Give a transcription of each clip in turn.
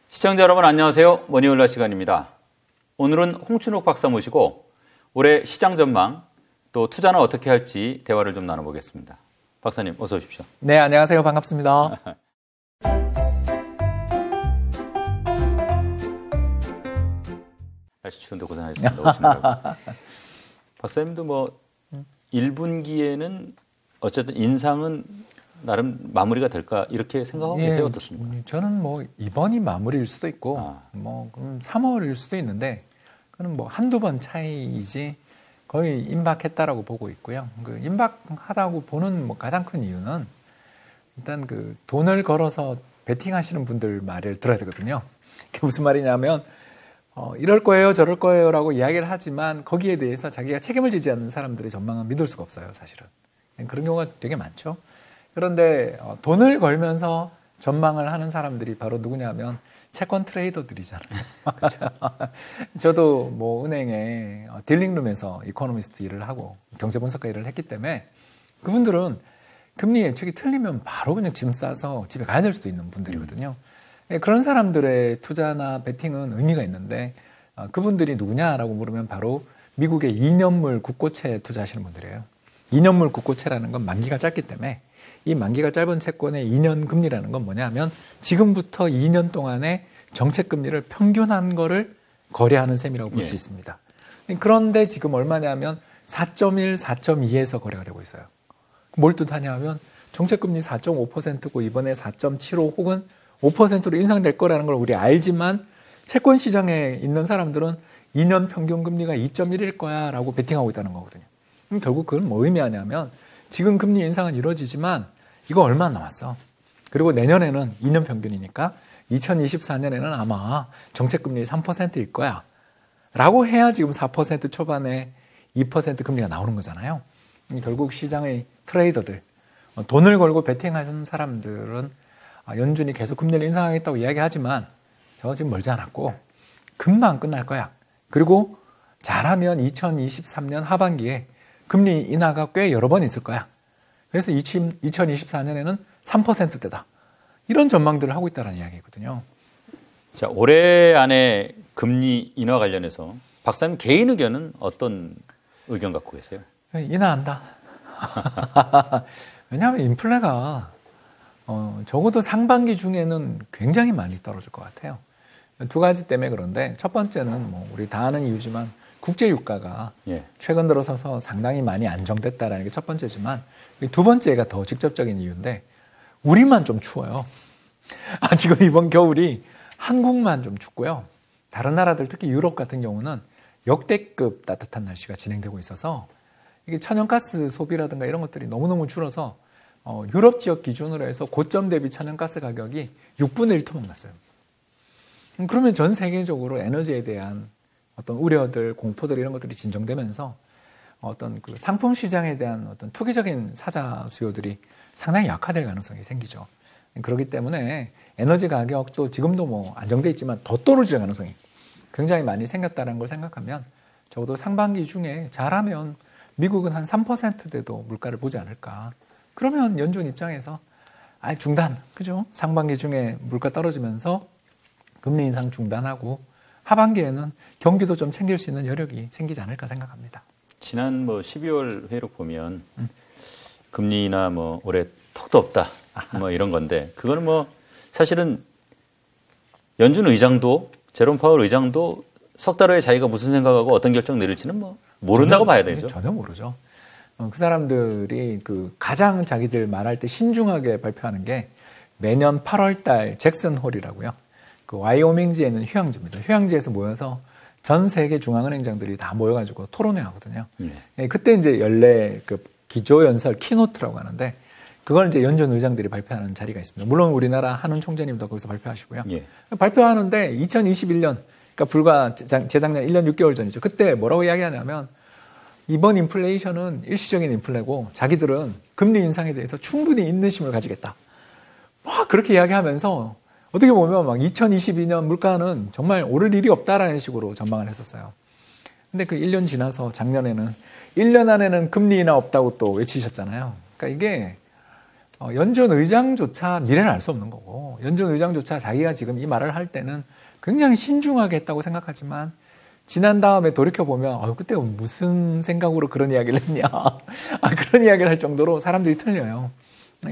시청자 여러분 안녕하세요. 머니올라 시간입니다. 오늘은 홍춘욱 박사 모시고 올해 시장 전망 또 투자는 어떻게 할지 대화를 좀 나눠보겠습니다. 박사님 어서 오십시오. 네, 안녕하세요. 반갑습니다. 날씨 추운데 고생하셨습니다. 오시느라고. 박사님도 뭐 1분기에는 어쨌든 인상은 나름 마무리가 될까 이렇게 생각하고 계세요? 어떻습니까? 저는 뭐 이번이 마무리일 수도 있고 뭐 3월일 수도 있는데 그건 뭐 한두 번 차이이지 거의 임박했다라고 보고 있고요. 그 임박하다고 보는 뭐 가장 큰 이유는 일단 그 돈을 걸어서 베팅하시는 분들 말을 들어야 되거든요. 그게 무슨 말이냐면 이럴 거예요, 저럴 거예요라고 이야기를 하지만 거기에 대해서 자기가 책임을 지지 않는 사람들의 전망은 믿을 수가 없어요, 사실은. 그런 경우가 되게 많죠. 그런데 돈을 걸면서 전망을 하는 사람들이 바로 누구냐면 채권 트레이더들이잖아요. 그렇죠. 저도 뭐 은행에 딜링룸에서 이코노미스트 일을 하고 경제 분석가 일을 했기 때문에 그분들은 금리 예측이 틀리면 바로 그냥 짐 싸서 집에 가야 될 수도 있는 분들이거든요. 그런 사람들의 투자나 베팅은 의미가 있는데 그분들이 누구냐라고 물으면 바로 미국의 2년물 국고채에 투자하시는 분들이에요. 2년물 국고채라는 건 만기가 짧기 때문에 이 만기가 짧은 채권의 2년 금리라는 건 뭐냐면 지금부터 2년 동안의 정책 금리를 평균한 거를 거래하는 셈이라고 볼 수 있습니다. 그런데 지금 얼마냐면 4.1, 4.2에서 거래가 되고 있어요. 뭘 뜻하냐면 정책 금리 4.5%고 이번에 4.75 혹은 5%로 인상될 거라는 걸 우리 알지만 채권 시장에 있는 사람들은 2년 평균 금리가 2.1일 거야 라고 베팅하고 있다는 거거든요. 그럼 결국 그건 뭐 의미하냐면 지금 금리 인상은 이루어지지만 이거 얼마 남았어. 그리고 내년에는 2년 평균이니까 2024년에는 아마 정책금리 3%일 거야. 라고 해야 지금 4% 초반에 2% 금리가 나오는 거잖아요. 결국 시장의 트레이더들, 돈을 걸고 베팅하는 사람들은 연준이 계속 금리를 인상하겠다고 이야기하지만 저 지금 멀지 않았고 금방 끝날 거야. 그리고 잘하면 2023년 하반기에 금리 인하가 꽤 여러 번 있을 거야. 그래서 2024년에는 3%대다. 이런 전망들을 하고 있다는 이야기거든요. 자, 올해 안에 금리 인하 관련해서 박사님 개인 의견은 어떤 의견 갖고 계세요? 인하한다. 왜냐하면 인플레가 적어도 상반기 중에는 굉장히 많이 떨어질 것 같아요. 두 가지 때문에 그런데 첫 번째는 뭐 우리 다 아는 이유지만 국제 유가가 최근 들어서서 상당히 많이 안정됐다라는 게 첫 번째지만 두 번째가 더 직접적인 이유인데 우리만 좀 추워요. 지금 이번 겨울이 한국만 좀 춥고요. 다른 나라들 특히 유럽 같은 경우는 역대급 따뜻한 날씨가 진행되고 있어서 이게 천연가스 소비라든가 이런 것들이 너무너무 줄어서 유럽 지역 기준으로 해서 고점 대비 천연가스 가격이 6분의 1 토막 났어요. 그러면 전 세계적으로 에너지에 대한 어떤 우려들, 공포들 이런 것들이 진정되면서 어떤 그 상품 시장에 대한 어떤 투기적인 사자 수요들이 상당히 약화될 가능성이 생기죠. 그렇기 때문에 에너지 가격도 지금도 뭐 안정돼 있지만 더 떨어질 가능성이 굉장히 많이 생겼다는 걸 생각하면 적어도 상반기 중에 잘하면 미국은 한 3%대도 물가를 보지 않을까. 그러면 연준 입장에서 중단, 그죠? 상반기 중에 물가 떨어지면서 금리 인상 중단하고 하반기에는 경기도 좀 챙길 수 있는 여력이 생기지 않을까 생각합니다. 지난 뭐 12월 회의록 보면 금리나 뭐 올해 턱도 없다 뭐 이런 건데 그거는 뭐 사실은 연준 의장도 제롬 파월 의장도 석 달 후에 자기가 무슨 생각하고 어떤 결정 내릴지는 뭐 모른다고 봐야 되죠. 전혀 모르죠. 그 사람들이 그 가장 자기들 말할 때 신중하게 발표하는 게 매년 8월 달 잭슨 홀이라고요. 그 와이오밍주에 휴양지입니다. 휴양지에서 모여서 전 세계 중앙은행장들이 다 모여가지고 토론회 하거든요. 그때 이제 연례 그 기조연설 키노트라고 하는데 그걸 이제 연준 의장들이 발표하는 자리가 있습니다. 물론 우리나라 한은 총재님도 거기서 발표하시고요. 발표하는데 2021년, 그러니까 불과 재작년 1년 6개월 전이죠. 그때 뭐라고 이야기하냐면 이번 인플레이션은 일시적인 인플레고 자기들은 금리 인상에 대해서 충분히 인내심을 가지겠다. 막 그렇게 이야기하면서 어떻게 보면 막 2022년 물가는 정말 오를 일이 없다라는 식으로 전망을 했었어요. 근데 그 1년 지나서 작년에는 1년 안에는 금리 인하 없다고 또 외치셨잖아요. 그러니까 이게 연준 의장조차 미래는 알 수 없는 거고, 연준 의장조차 자기가 지금 이 말을 할 때는 굉장히 신중하게 했다고 생각하지만 지난 다음에 돌이켜보면 그때 무슨 생각으로 그런 이야기를 했냐 그런 이야기를 할 정도로 사람들이 틀려요.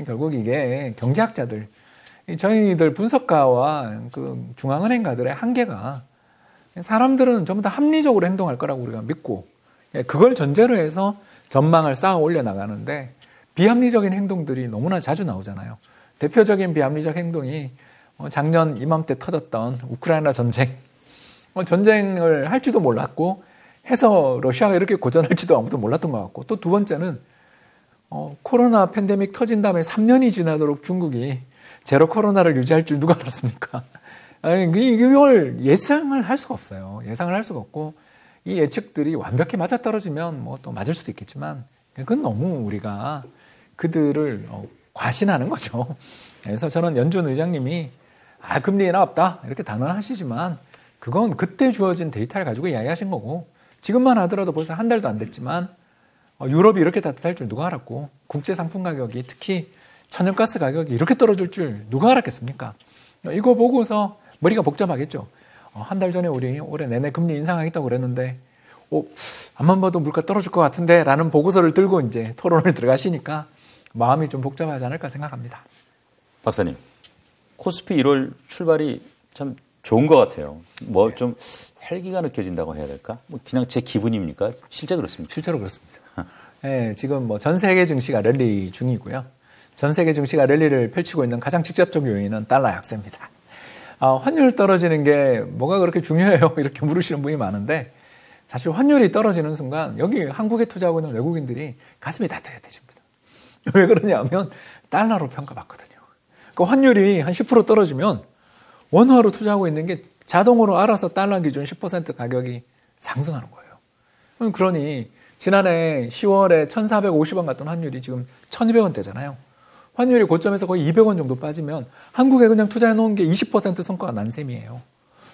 결국 이게 경제학자들, 저희들 분석가와 그 중앙은행가들의 한계가, 사람들은 전부 다 합리적으로 행동할 거라고 우리가 믿고 그걸 전제로 해서 전망을 쌓아 올려나가는데, 비합리적인 행동들이 너무나 자주 나오잖아요. 대표적인 비합리적 행동이 작년 이맘때 터졌던 우크라이나 전쟁. 전쟁을 할지도 몰랐고 해서 러시아가 이렇게 고전할지도 아무도 몰랐던 것 같고, 또 두 번째는 코로나 팬데믹 터진 다음에 3년이 지나도록 중국이 제로 코로나를 유지할 줄 누가 알았습니까? 이걸 예상을 할 수가 없어요. 예상을 할 수가 없고, 이 예측들이 완벽히 맞아떨어지면 뭐 또 맞을 수도 있겠지만 그건 너무 우리가 그들을 과신하는 거죠. 그래서 저는 연준 의장님이 금리 인하 없다 이렇게 단언하시지만 그건 그때 주어진 데이터를 가지고 이야기하신 거고, 지금만 하더라도 벌써 한 달도 안 됐지만 유럽이 이렇게 따뜻할 줄 누가 알았고, 국제 상품 가격이 특히 천연가스 가격이 이렇게 떨어질 줄 누가 알았겠습니까? 이거 보고서 머리가 복잡하겠죠. 한 달 전에 우리 올해 내내 금리 인상하겠다고 그랬는데 앞만 봐도 물가 떨어질 것 같은데 라는 보고서를 들고 이제 토론을 들어가시니까 마음이 좀 복잡하지 않을까 생각합니다. 박사님, 코스피 1월 출발이 참 좋은 것 같아요. 뭐 좀 활기가 느껴진다고 해야 될까? 뭐 그냥 제 기분입니까? 실제 그렇습니까? 실제로 그렇습니다. 네, 지금 뭐 전 세계 증시가 랠리 중이고요. 전 세계 증시가 랠리를 펼치고 있는 가장 직접적 요인은 달러 약세입니다. 환율 떨어지는 게 뭐가 그렇게 중요해요? 이렇게 물으시는 분이 많은데, 사실 환율이 떨어지는 순간 여기 한국에 투자하고 있는 외국인들이 가슴이 따뜻해집니다. 왜 그러냐면 달러로 평가받거든요. 그 환율이 한 10% 떨어지면 원화로 투자하고 있는 게 자동으로 알아서 달러 기준 10% 가격이 상승하는 거예요. 그러니 지난해 10월에 1,450원 갔던 환율이 지금 1,200원대잖아요. 환율이 고점에서 거의 200원 정도 빠지면 한국에 그냥 투자해 놓은 게 20% 성과가 난 셈이에요.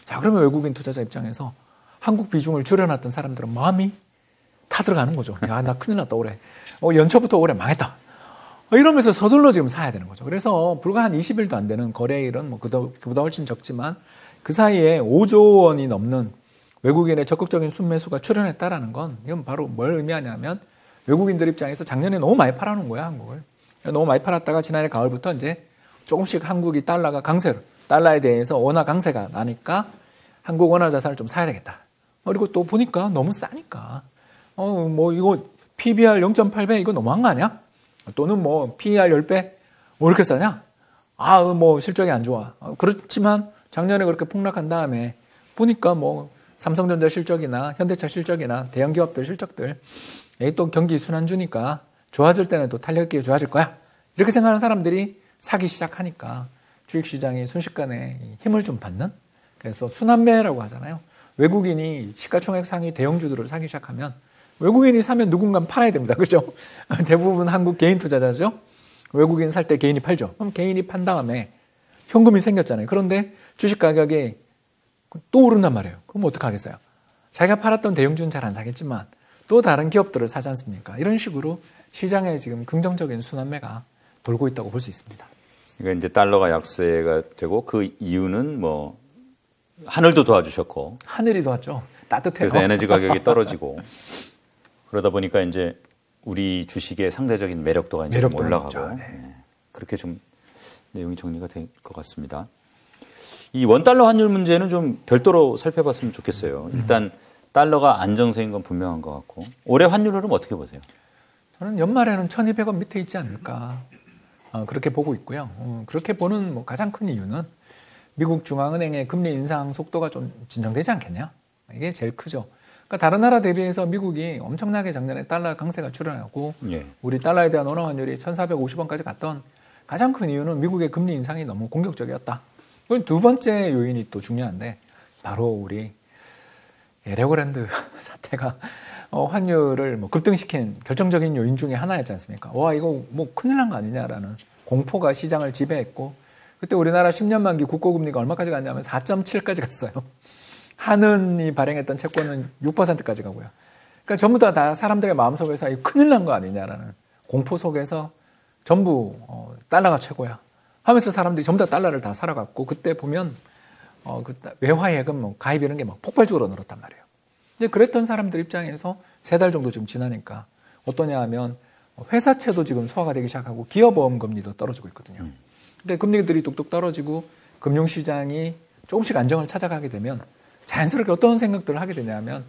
자, 그러면 외국인 투자자 입장에서 한국 비중을 줄여놨던 사람들은 마음이 타들어가는 거죠. 야, 나 큰일 났다 올해. 연초부터 올해 망했다. 이러면서 서둘러 지금 사야 되는 거죠. 그래서 불과 한 20일도 안 되는 거래일은 뭐 그보다 훨씬 적지만 그 사이에 5조 원이 넘는 외국인의 적극적인 순매수가 출현했다라는 건 이건 바로 뭘 의미하냐면 외국인들 입장에서 작년에 너무 많이 팔아놓은 거야, 한국을. 너무 많이 팔았다가 지난해 가을부터 이제 조금씩 한국이 달러가 강세로, 달러에 대해서 원화 강세가 나니까 한국 원화 자산을 좀 사야 되겠다. 그리고 또 보니까 너무 싸니까. 뭐 이거 PBR 0.8배 이거 너무한 거 아니야? 또는 뭐 PER 10배? 왜 이렇게 싸냐? 뭐 실적이 안 좋아. 그렇지만 작년에 그렇게 폭락한 다음에 보니까 뭐 삼성전자 실적이나 현대차 실적이나 대형 기업들 실적들 또 경기 순환주니까 좋아질 때는 또 탄력 있게 좋아질 거야. 이렇게 생각하는 사람들이 사기 시작하니까 주식시장이 순식간에 힘을 좀 받는, 그래서 순환매라고 하잖아요. 외국인이 시가총액 상위 대형주들을 사기 시작하면 외국인이 사면 누군가는 팔아야 됩니다. 그죠? 대부분 한국 개인 투자자죠. 외국인 살 때 개인이 팔죠. 그럼 개인이 판 다음에 현금이 생겼잖아요. 그런데 주식 가격이 또 오른단 말이에요. 그럼 어떡하겠어요? 자기가 팔았던 대형주는 잘 안 사겠지만 또 다른 기업들을 사지 않습니까? 이런 식으로 시장에 지금 긍정적인 순환매가 돌고 있다고 볼 수 있습니다. 그러니까 이제 달러가 약세가 되고 그 이유는 뭐 하늘도 도와주셨고, 하늘이 도왔죠. 따뜻해요. 그래서 에너지 가격이 떨어지고 그러다 보니까 이제 우리 주식의 상대적인 매력도가 이제 좀 올라가고, 네. 그렇게 좀 내용이 정리가 될 것 같습니다. 이 원달러 환율 문제는 좀 별도로 살펴봤으면 좋겠어요. 일단 달러가 안정세인 건 분명한 것 같고, 올해 환율 흐름 어떻게 보세요? 저는 연말에는 1,200원 밑에 있지 않을까 그렇게 보고 있고요. 그렇게 보는 뭐 가장 큰 이유는 미국 중앙은행의 금리 인상 속도가 좀 진정되지 않겠냐? 이게 제일 크죠. 그러니까 다른 나라 대비해서 미국이 엄청나게 작년에 달러 강세가 출현하고, 예. 우리 달러에 대한 원화 환율이 1,450원까지 갔던 가장 큰 이유는 미국의 금리 인상이 너무 공격적이었다. 그건 두 번째 요인이 또 중요한데, 바로 우리 에버랜드 사태가 환율을 뭐 급등시킨 결정적인 요인 중에 하나였지 않습니까? 와, 이거 뭐 큰일 난 거 아니냐라는 공포가 시장을 지배했고, 그때 우리나라 10년 만기 국고금리가 얼마까지 갔냐면 4.7까지 갔어요. 한은이 발행했던 채권은 6%까지 가고요. 그러니까 전부 다 사람들의 마음속에서 큰일 난 거 아니냐라는 공포 속에서 전부 달러가 최고야 하면서 사람들이 전부 다 달러를 다 살아갔고, 그때 보면 그 외화예금 뭐 가입 이런 게 막 폭발적으로 늘었단 말이에요. 이제 그랬던 사람들 입장에서 3달 정도 지금 지나니까 어떠냐 하면 회사채도 지금 소화가 되기 시작하고 기업보험 금리도 떨어지고 있거든요. 근데 금리들이 뚝뚝 떨어지고 금융시장이 조금씩 안정을 찾아가게 되면 자연스럽게 어떤 생각들을 하게 되냐면,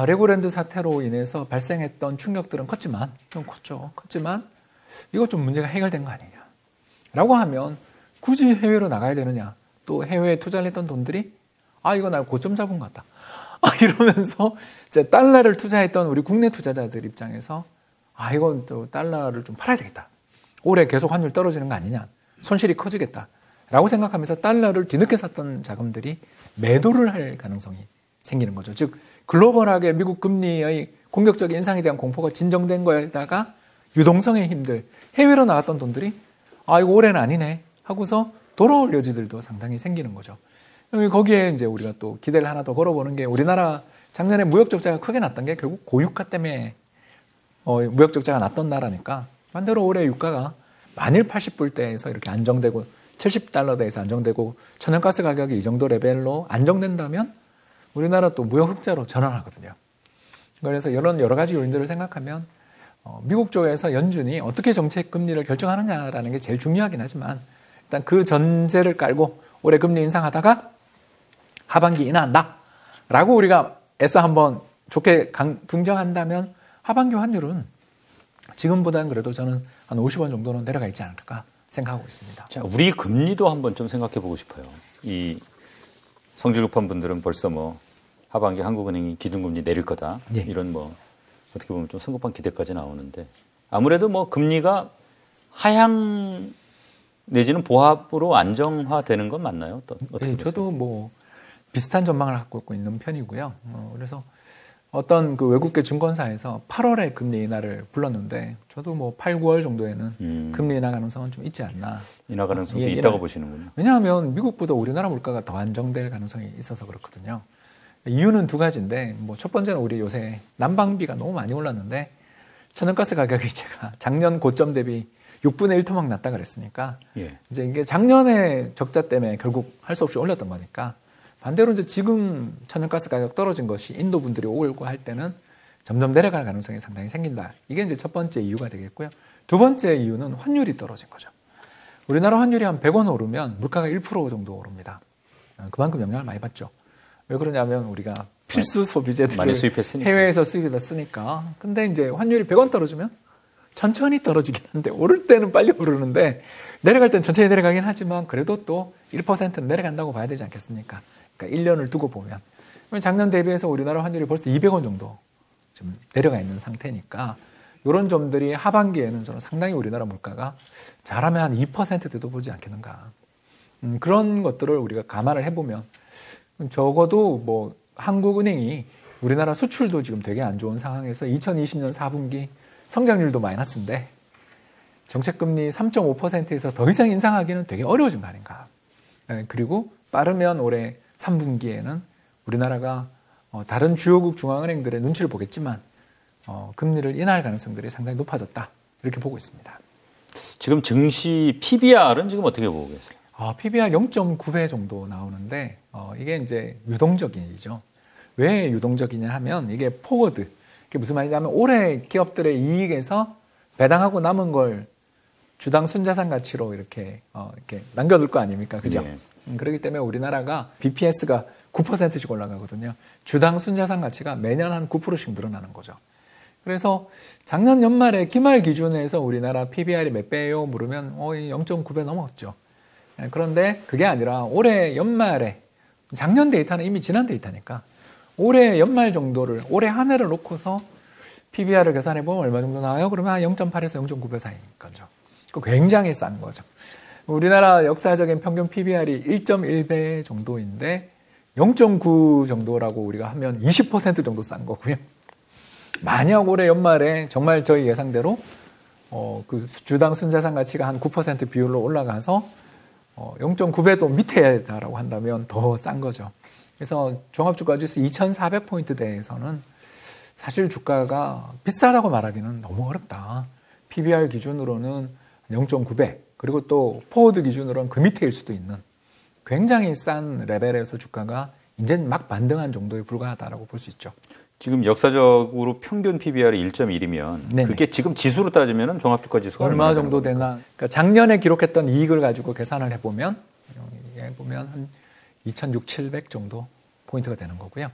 레고랜드 사태로 인해서 발생했던 충격들은 컸지만, 좀 컸죠. 컸지만 이거 좀 문제가 해결된 거 아니냐 라고 하면 굳이 해외로 나가야 되느냐, 또 해외에 투자를 했던 돈들이 이거 나 고점 잡은 것 같다 이러면서 이제 달러를 투자했던 우리 국내 투자자들 입장에서 이건 또 달러를 좀 팔아야 되겠다, 올해 계속 환율 떨어지는 거 아니냐, 손실이 커지겠다 라고 생각하면서 달러를 뒤늦게 샀던 자금들이 매도를 할 가능성이 생기는 거죠. 즉 글로벌하게 미국 금리의 공격적인 인상에 대한 공포가 진정된 거에다가 유동성의 힘들, 해외로 나왔던 돈들이 이거 올해는 아니네 하고서 돌아올 여지들도 상당히 생기는 거죠. 거기에 이제 우리가 또 기대를 하나 더 걸어보는 게, 우리나라 작년에 무역 적자가 크게 났던 게 결국 고유가 때문에 무역 적자가 났던 나라니까, 반대로 올해 유가가 만일 80불대에서 이렇게 안정되고 70달러대에서 안정되고 천연가스 가격이 이 정도 레벨로 안정된다면 우리나라 또 무역 흑자로 전환하거든요. 그래서 이런 여러 가지 요인들을 생각하면 미국 쪽에서 연준이 어떻게 정책 금리를 결정하느냐라는 게 제일 중요하긴 하지만, 일단 그 전제를 깔고 올해 금리 인상하다가 하반기 인하한다 라고 우리가 애써 한번 좋게 긍정한다면 하반기 환율은 지금보다는 그래도 저는 한 50원 정도는 내려가 있지 않을까 생각하고 있습니다. 자, 우리 금리도 한번 좀 생각해 보고 싶어요. 이 성질 급한 분들은 벌써 뭐 하반기 한국은행이 기준금리 내릴 거다, 네. 이런 뭐 어떻게 보면 좀 성급한 기대까지 나오는데, 아무래도 뭐 금리가 하향 내지는 보합으로 안정화되는 건 맞나요? 어떻게 네, 저도 뭐 비슷한 전망을 갖고 있는 편이고요. 그래서 어떤 그 외국계 증권사에서 8월에 금리 인하를 불렀는데, 저도 뭐 8, 9월 정도에는 금리 인하 가능성은 좀 있지 않나. 인하 가능성이 있다고 보시는군요. 왜냐하면 미국보다 우리나라 물가가 더 안정될 가능성이 있어서 그렇거든요. 이유는 두 가지인데, 뭐 첫 번째는 우리 요새 난방비가 너무 많이 올랐는데, 천연가스 가격이 제가 작년 고점 대비 6분의 1 토막 났다 그랬으니까, 예. 이제 이게 작년에 적자 때문에 결국 할 수 없이 올렸던 거니까, 반대로 이제 지금 천연가스 가격 떨어진 것이 인도 분들이 오고 할 때는 점점 내려갈 가능성이 상당히 생긴다. 이게 이제 첫 번째 이유가 되겠고요. 두 번째 이유는 환율이 떨어진 거죠. 우리나라 환율이 한 100원 오르면 물가가 1% 정도 오릅니다. 그만큼 영향을 많이 받죠. 왜 그러냐면 우리가 필수 소비재들을 많이 수입했으니까. 해외에서 수입했으니까. 근데 이제 환율이 100원 떨어지면 천천히 떨어지긴 한데, 오를 때는 빨리 오르는데 내려갈 때는 천천히 내려가긴 하지만 그래도 또 1%는 내려간다고 봐야 되지 않겠습니까? 그러니까 1년을 두고 보면. 작년 대비해서 우리나라 환율이 벌써 200원 정도 좀 내려가 있는 상태니까, 이런 점들이 하반기에는 저는 상당히 우리나라 물가가 잘하면 한 2%대도 보지 않겠는가. 그런 것들을 우리가 감안을 해보면, 적어도 뭐 한국은행이 우리나라 수출도 지금 되게 안 좋은 상황에서 2020년 4분기 성장률도 마이너스인데 정책금리 3.5%에서 더 이상 인상하기는 되게 어려워진 거 아닌가. 그리고 빠르면 올해 3분기에는 우리나라가 다른 주요국 중앙은행들의 눈치를 보겠지만 금리를 인하할 가능성들이 상당히 높아졌다, 이렇게 보고 있습니다. 지금 증시 PBR은 지금 어떻게 보고 계세요? PBR 0.9배 정도 나오는데, 이게 이제 유동적이죠. 왜 유동적이냐 하면, 이게 포워드. 이게 무슨 말이냐면, 올해 기업들의 이익에서 배당하고 남은 걸 주당 순자산 가치로 이렇게 남겨둘 거 아닙니까? 그죠? 네. 그렇기 때문에 우리나라가 BPS가 9%씩 올라가거든요. 주당 순자산 가치가 매년 한 9%씩 늘어나는 거죠. 그래서 작년 연말에 기말 기준에서 우리나라 PBR이 몇 배예요? 물으면 0.9배 넘었죠. 그런데 그게 아니라 올해 연말에, 작년 데이터는 이미 지난 데이터니까 올해 연말 정도를, 올해 한 해를 놓고서 PBR을 계산해보면 얼마 정도 나와요? 그러면 한 0.8에서 0.9배 사이인 거죠. 굉장히 싼 거죠. 우리나라 역사적인 평균 PBR이 1.1배 정도인데 0.9 정도라고 우리가 하면 20% 정도 싼 거고요. 만약 올해 연말에 정말 저희 예상대로 그 주당 순자산 가치가 한 9% 비율로 올라가서 0.9배도 밑에 다라고 한다면 더 싼 거죠. 그래서 종합주가지수 2,400포인트대에서는 사실 주가가 비싸다고 말하기는 너무 어렵다. PBR 기준으로는 0.9배, 그리고 또 포워드 기준으로는 그 밑에일 수도 있는 굉장히 싼 레벨에서 주가가 이제 막 반등한 정도에 불과하다라고 볼 수 있죠. 지금 역사적으로 평균 PBR이 1.1이면 네네. 그게 지금 지수로 따지면 종합주가지수가 얼마 정도 되나? 그러니까 작년에 기록했던 이익을 가지고 계산을 해보면 한 2,600, 700 정도 포인트가 되는 거고요.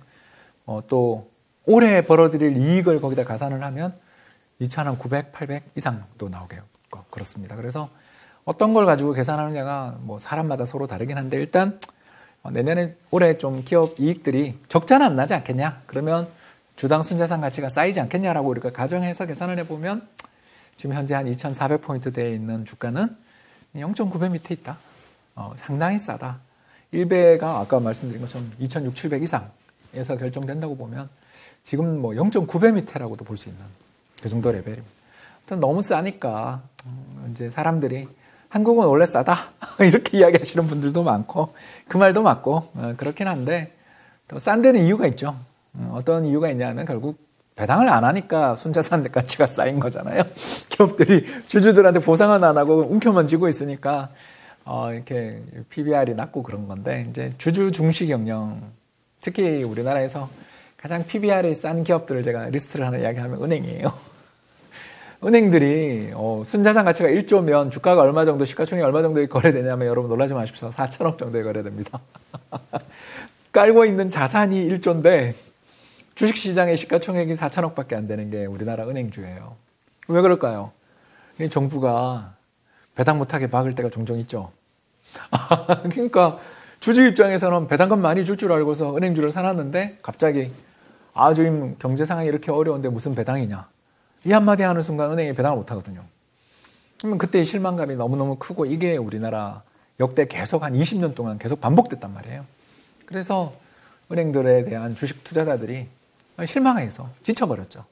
또 올해 벌어들일 이익을 거기다 가산을 하면 2,900, 800 이상도 나오게 그렇습니다. 그래서 어떤 걸 가지고 계산하느냐가 뭐 사람마다 서로 다르긴 한데 일단 내년에 올해 좀 기업 이익들이 적자는 안 나지 않겠냐? 그러면 주당 순자산 가치가 쌓이지 않겠냐라고 우리가 가정해서 계산을 해보면 지금 현재 한 2,400포인트대에 있는 주가는 0.9배 밑에 있다. 상당히 싸다. 1배가 아까 말씀드린 것처럼 2,600, 700 이상에서 결정된다고 보면 지금 뭐 0.9배 밑에라고도 볼 수 있는 그 정도 레벨입니다. 아무튼 너무 싸니까 이제 사람들이 한국은 원래 싸다 이렇게 이야기하시는 분들도 많고 그 말도 맞고 그렇긴 한데 또 싼 데는 이유가 있죠. 어떤 이유가 있냐면 결국 배당을 안 하니까 순자산 가치가 쌓인 거잖아요. 기업들이 주주들한테 보상은 안 하고 움켜만 쥐고 있으니까 이렇게 PBR이 낮고 그런 건데 이제 주주 중시 경영 특히 우리나라에서 가장 PBR이 싼 기업들을 제가 리스트를 하나 이야기하면 은행이에요. 은행들이 순자산 가치가 1조면 주가가 얼마 정도 시가총액이 얼마 정도에 거래되냐면 여러분 놀라지 마십시오. 4천억 정도에 거래됩니다. 깔고 있는 자산이 1조인데 주식시장의 시가총액이 4천억밖에 안 되는 게 우리나라 은행주예요. 왜 그럴까요? 정부가 배당 못하게 막을 때가 종종 있죠. 그러니까 주주 입장에서는 배당금 많이 줄 줄 알고서 은행주를 사놨는데 갑자기 지금 경제 상황이 이렇게 어려운데 무슨 배당이냐. 이 한마디 하는 순간 은행이 배당을 못하거든요. 그러면 그때의 실망감이 너무너무 크고 이게 우리나라 역대 계속 한 20년 동안 계속 반복됐단 말이에요. 그래서 은행들에 대한 주식 투자자들이 실망해서 지쳐버렸죠.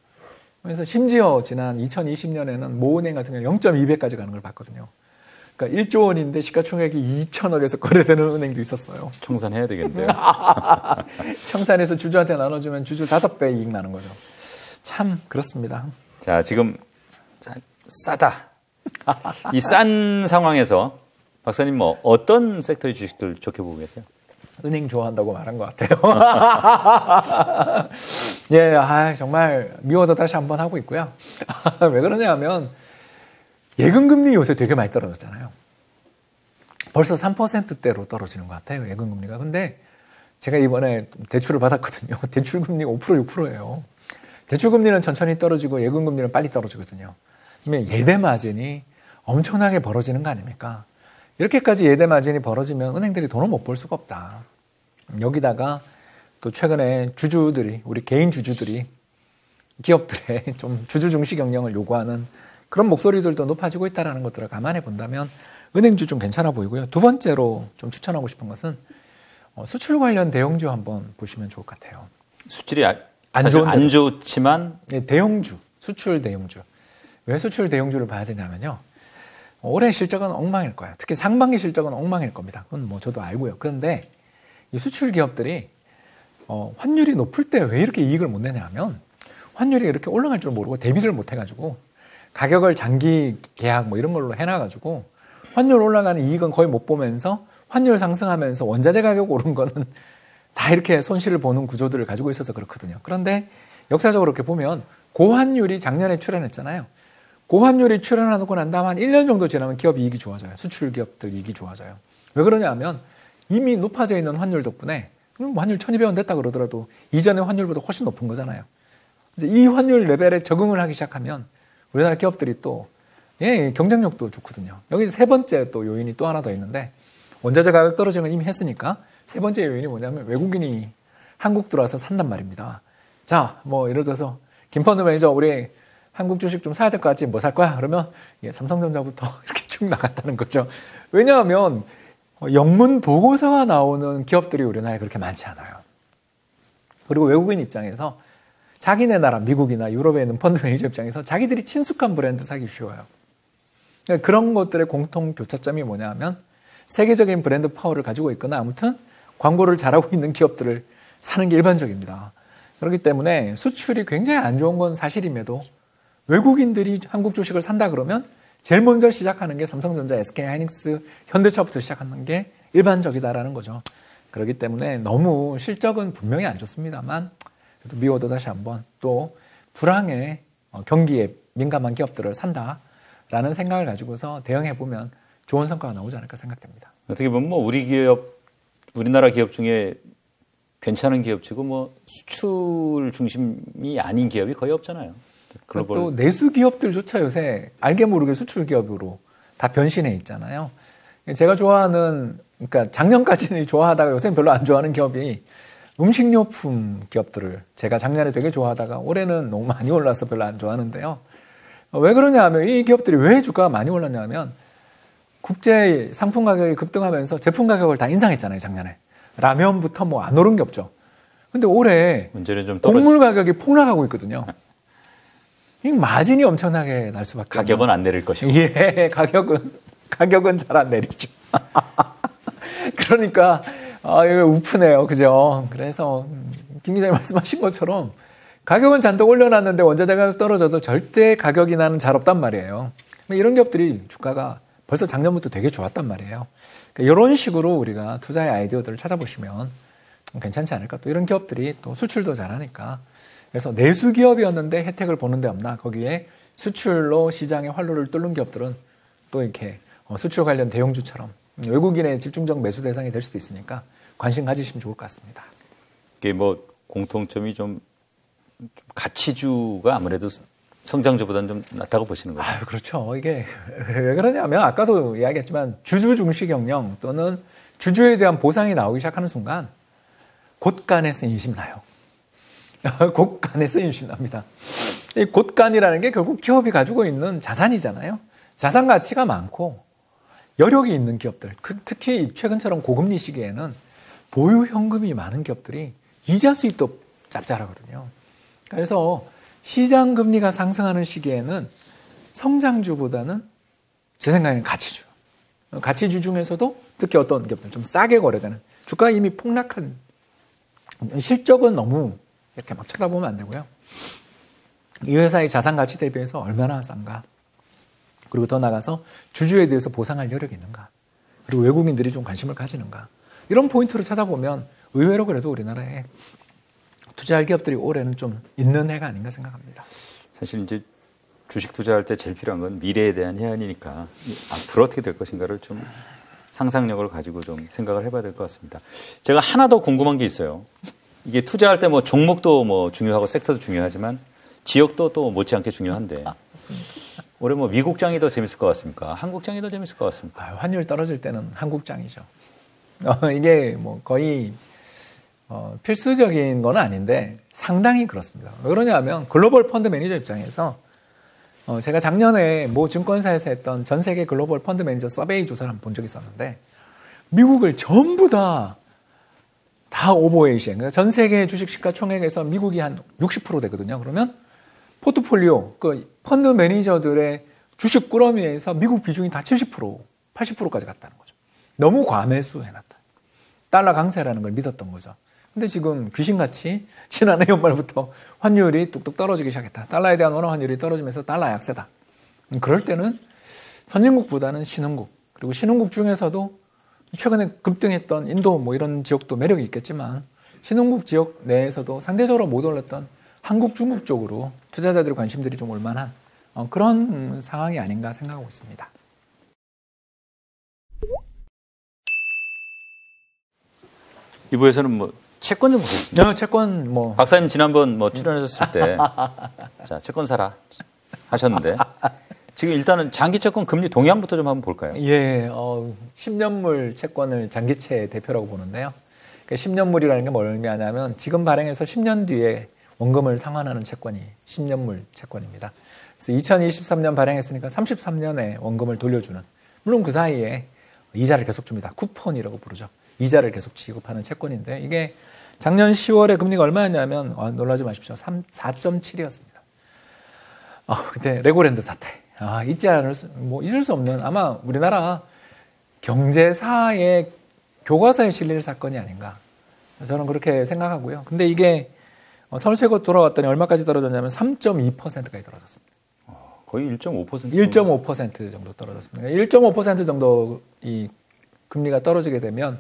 그래서 심지어 지난 2020년에는 모은행 같은 경우는 0.2배까지 가는 걸 봤거든요. 그러니까 1조 원인데 시가총액이 2천억에서 거래되는 은행도 있었어요. 청산해야 되겠네요. 청산해서 주주한테 나눠주면 주주 5배 이익 나는 거죠. 참 그렇습니다. 자, 지금 싸다. 이 싼 상황에서 박사님 뭐 어떤 섹터의 주식들 좋게 보고 계세요? 은행 좋아한다고 말한 것 같아요. 예, 정말 미워도 다시 한번 하고 있고요. 왜 그러냐면 예금금리 요새 되게 많이 떨어졌잖아요. 벌써 3%대로 떨어지는 것 같아요. 예금금리가. 근데 제가 이번에 대출을 받았거든요. 대출금리가 5%, 6%예요. 대출금리는 천천히 떨어지고 예금금리는 빨리 떨어지거든요. 그러면 예대마진이 엄청나게 벌어지는 거 아닙니까? 이렇게까지 예대마진이 벌어지면 은행들이 돈을 못 벌 수가 없다. 여기다가 또 최근에 주주들이, 우리 개인 주주들이 기업들의 좀 주주 중시 경영을 요구하는 그런 목소리들도 높아지고 있다는 것들을 감안해 본다면 은행주 좀 괜찮아 보이고요. 두 번째로 좀 추천하고 싶은 것은 수출 관련 대형주 한번 보시면 좋을 것 같아요. 수출이 안 좋지만 네, 대형주, 수출 대형주. 왜 수출 대형주를 봐야 되냐면요. 올해 실적은 엉망일 거예요. 특히 상반기 실적은 엉망일 겁니다. 그건 뭐 저도 알고요. 그런데 이 수출 기업들이 환율이 높을 때 왜 이렇게 이익을 못 내냐 하면 환율이 이렇게 올라갈 줄 모르고 대비를 못 해가지고 가격을 장기 계약 뭐 이런 걸로 해놔가지고 환율 올라가는 이익은 거의 못 보면서 환율 상승하면서 원자재 가격 오른 거는 다 이렇게 손실을 보는 구조들을 가지고 있어서 그렇거든요. 그런데 역사적으로 이렇게 보면 고환율이 작년에 출현했잖아요. 고환율이 출현하고 난 다음 한 1년 정도 지나면 기업 이익이 좋아져요. 수출 기업들 이익이 좋아져요. 왜 그러냐 하면 이미 높아져 있는 환율 덕분에 환율 1200원 됐다 그러더라도 이전의 환율보다 훨씬 높은 거잖아요. 이제 이 환율 레벨에 적응을 하기 시작하면 우리나라 기업들이 또 경쟁력도 좋거든요. 여기 세 번째 또 요인이 또 하나 더 있는데 원자재 가격 떨어지는 건 이미 했으니까 세 번째 요인이 뭐냐면 외국인이 한국 들어와서 산단 말입니다. 자, 뭐 예를 들어서 김펀드 매니저 우리 한국 주식 좀 사야 될 것 같지? 뭐 살 거야? 그러면 삼성전자부터 이렇게 쭉 나갔다는 거죠. 왜냐하면 영문 보고서가 나오는 기업들이 우리나라에 그렇게 많지 않아요. 그리고 외국인 입장에서 자기네 나라 미국이나 유럽에 있는 펀드 매니저 입장에서 자기들이 친숙한 브랜드 사기 쉬워요. 그런 것들의 공통 교차점이 뭐냐 하면 세계적인 브랜드 파워를 가지고 있거나 아무튼 광고를 잘하고 있는 기업들을 사는 게 일반적입니다. 그렇기 때문에 수출이 굉장히 안 좋은 건 사실임에도 외국인들이 한국 주식을 산다 그러면 제일 먼저 시작하는 게 삼성전자, SK하이닉스, 현대차부터 시작하는 게 일반적이다라는 거죠. 그렇기 때문에 너무 실적은 분명히 안 좋습니다만 그래도 미워도 다시 한번 또 불황에 경기에 민감한 기업들을 산다라는 생각을 가지고서 대응해보면 좋은 성과가 나오지 않을까 생각됩니다. 어떻게 보면 뭐 우리나라 기업 중에 괜찮은 기업치고 뭐 수출 중심이 아닌 기업이 거의 없잖아요. 글로벌. 또 내수 기업들조차 요새 알게 모르게 수출 기업으로 다 변신해 있잖아요. 제가 좋아하는, 그러니까 작년까지는 좋아하다가 요새는 별로 안 좋아하는 기업이 음식료품 기업들을 제가 작년에 되게 좋아하다가 올해는 너무 많이 올라서 별로 안 좋아하는데요. 왜 그러냐 하면 이 기업들이 왜 주가가 많이 올랐냐 하면 국제 상품 가격이 급등하면서 제품 가격을 다 인상했잖아요, 작년에. 라면부터 뭐 안 오른 게 없죠. 근데 올해 문제는 좀 곡물 가격이 폭락하고 있거든요. 이 마진이 엄청나게 날 수밖에 없어요. 가격은 안 내릴 것이고. 예, 가격은 잘 안 내리죠. 그러니까 이거 우프네요, 그죠? 그래서 김 기자님 말씀하신 것처럼 가격은 잔뜩 올려놨는데 원자재 가격 떨어져도 절대 가격 인하는 잘 없단 말이에요. 이런 기업들이 주가가 벌써 작년부터 되게 좋았단 말이에요. 그러니까 이런 식으로 우리가 투자의 아이디어들을 찾아보시면 괜찮지 않을까. 또 이런 기업들이 또 수출도 잘하니까. 그래서 내수 기업이었는데 혜택을 보는 데 없나. 거기에 수출로 시장의 활로를 뚫는 기업들은 또 이렇게 수출 관련 대형주처럼 외국인의 집중적 매수 대상이 될 수도 있으니까 관심 가지시면 좋을 것 같습니다. 이게 뭐 공통점이 좀 가치주가 아무래도 성장주보다는 좀 낫다고 보시는 거죠? 그렇죠. 이게 왜 그러냐면 아까도 이야기했지만 주주 중시 경영 또는 주주에 대한 보상이 나오기 시작하는 순간 곳간에서 인심나요. 곳간에서 인심납니다. 이 곳간이라는 게 결국 기업이 가지고 있는 자산이잖아요. 자산 가치가 많고 여력이 있는 기업들, 특히 최근처럼 고금리 시기에는 보유 현금이 많은 기업들이 이자 수익도 짭짤하거든요. 그래서 시장 금리가 상승하는 시기에는 성장주보다는 제 생각에는 가치주. 가치주 중에서도 특히 어떤 기업들 좀 싸게 거래되는 주가가 이미 폭락한 실적은 너무 이렇게 막 쳐다보면 안 되고요. 이 회사의 자산 가치 대비해서 얼마나 싼가. 그리고 더 나가서 주주에 대해서 보상할 여력이 있는가. 그리고 외국인들이 좀 관심을 가지는가. 이런 포인트를 찾아보면 의외로 그래도 우리나라에 투자할 기업들이 올해는 좀 있는 해가 아닌가 생각합니다. 사실 이제 주식 투자할 때 제일 필요한 건 미래에 대한 해안이니까 앞으로 어떻게 될 것인가를 좀 상상력을 가지고 좀 생각을 해봐야 될 것 같습니다. 제가 하나 더 궁금한 게 있어요. 이게 투자할 때 뭐 종목도 뭐 중요하고 섹터도 중요하지만 지역도 또 못지않게 중요한데 맞습니다. 올해 뭐 미국장이 더 재밌을 것 같습니까? 한국장이 더 재밌을 것 같습니까? 환율 떨어질 때는 한국장이죠. 이게 뭐 거의 필수적인 건 아닌데 상당히 그렇습니다. 왜 그러냐면 글로벌 펀드 매니저 입장에서 제가 작년에 모 증권사에서 했던 전 세계 글로벌 펀드 매니저 서베이 조사를 한번 본 적이 있었는데 미국을 전부 다 오버웨이션. 그러니까 전 세계 주식 시가총액에서 미국이 한 60% 되거든요. 그러면 포트폴리오, 그 펀드 매니저들의 주식 꾸러미에서 미국 비중이 다 70%, 80%까지 갔다는 거죠. 너무 과매수 해놨다. 달러 강세라는 걸 믿었던 거죠. 근데 지금 귀신같이 지난해 연말부터 환율이 뚝뚝 떨어지기 시작했다. 달러에 대한 원화 환율이 떨어지면서 달러 약세다. 그럴 때는 선진국보다는 신흥국, 그리고 신흥국 중에서도 최근에 급등했던 인도 뭐 이런 지역도 매력이 있겠지만 신흥국 지역 내에서도 상대적으로 못 올랐던 한국, 중국 쪽으로 투자자들의 관심들이 좀 올만한 그런 상황이 아닌가 생각하고 있습니다. 이부에서는 뭐 채권 좀 보겠습니다. 채권 뭐 박사님 지난번 뭐 출연하셨을 때 자, 채권 사라 하셨는데 지금 일단은 장기 채권 금리 동향부터 좀 한번 볼까요? 예, 10년물 채권을 장기채 대표라고 보는데요. 그러니까 10년물이라는 게 뭘 의미하냐면 지금 발행해서 10년 뒤에 원금을 상환하는 채권이 10년물 채권입니다. 그래서 2023년 발행했으니까 33년에 원금을 돌려주는. 물론 그 사이에 이자를 계속 줍니다. 쿠폰이라고 부르죠. 이자를 계속 지급하는 채권인데 이게 작년 10월에 금리가 얼마였냐면 놀라지 마십시오. 4.7이었습니다. 그때 레고랜드 사태. 잊을 수 없는 아마 우리나라 경제사의 교과서에 실릴 사건이 아닌가. 저는 그렇게 생각하고요. 근데 이게 서울세고 돌아왔더니 얼마까지 떨어졌냐면 3.2%까지 떨어졌습니다. 거의 1.5%. 1.5% 정도 떨어졌습니다. 1.5% 정도 이 금리가 떨어지게 되면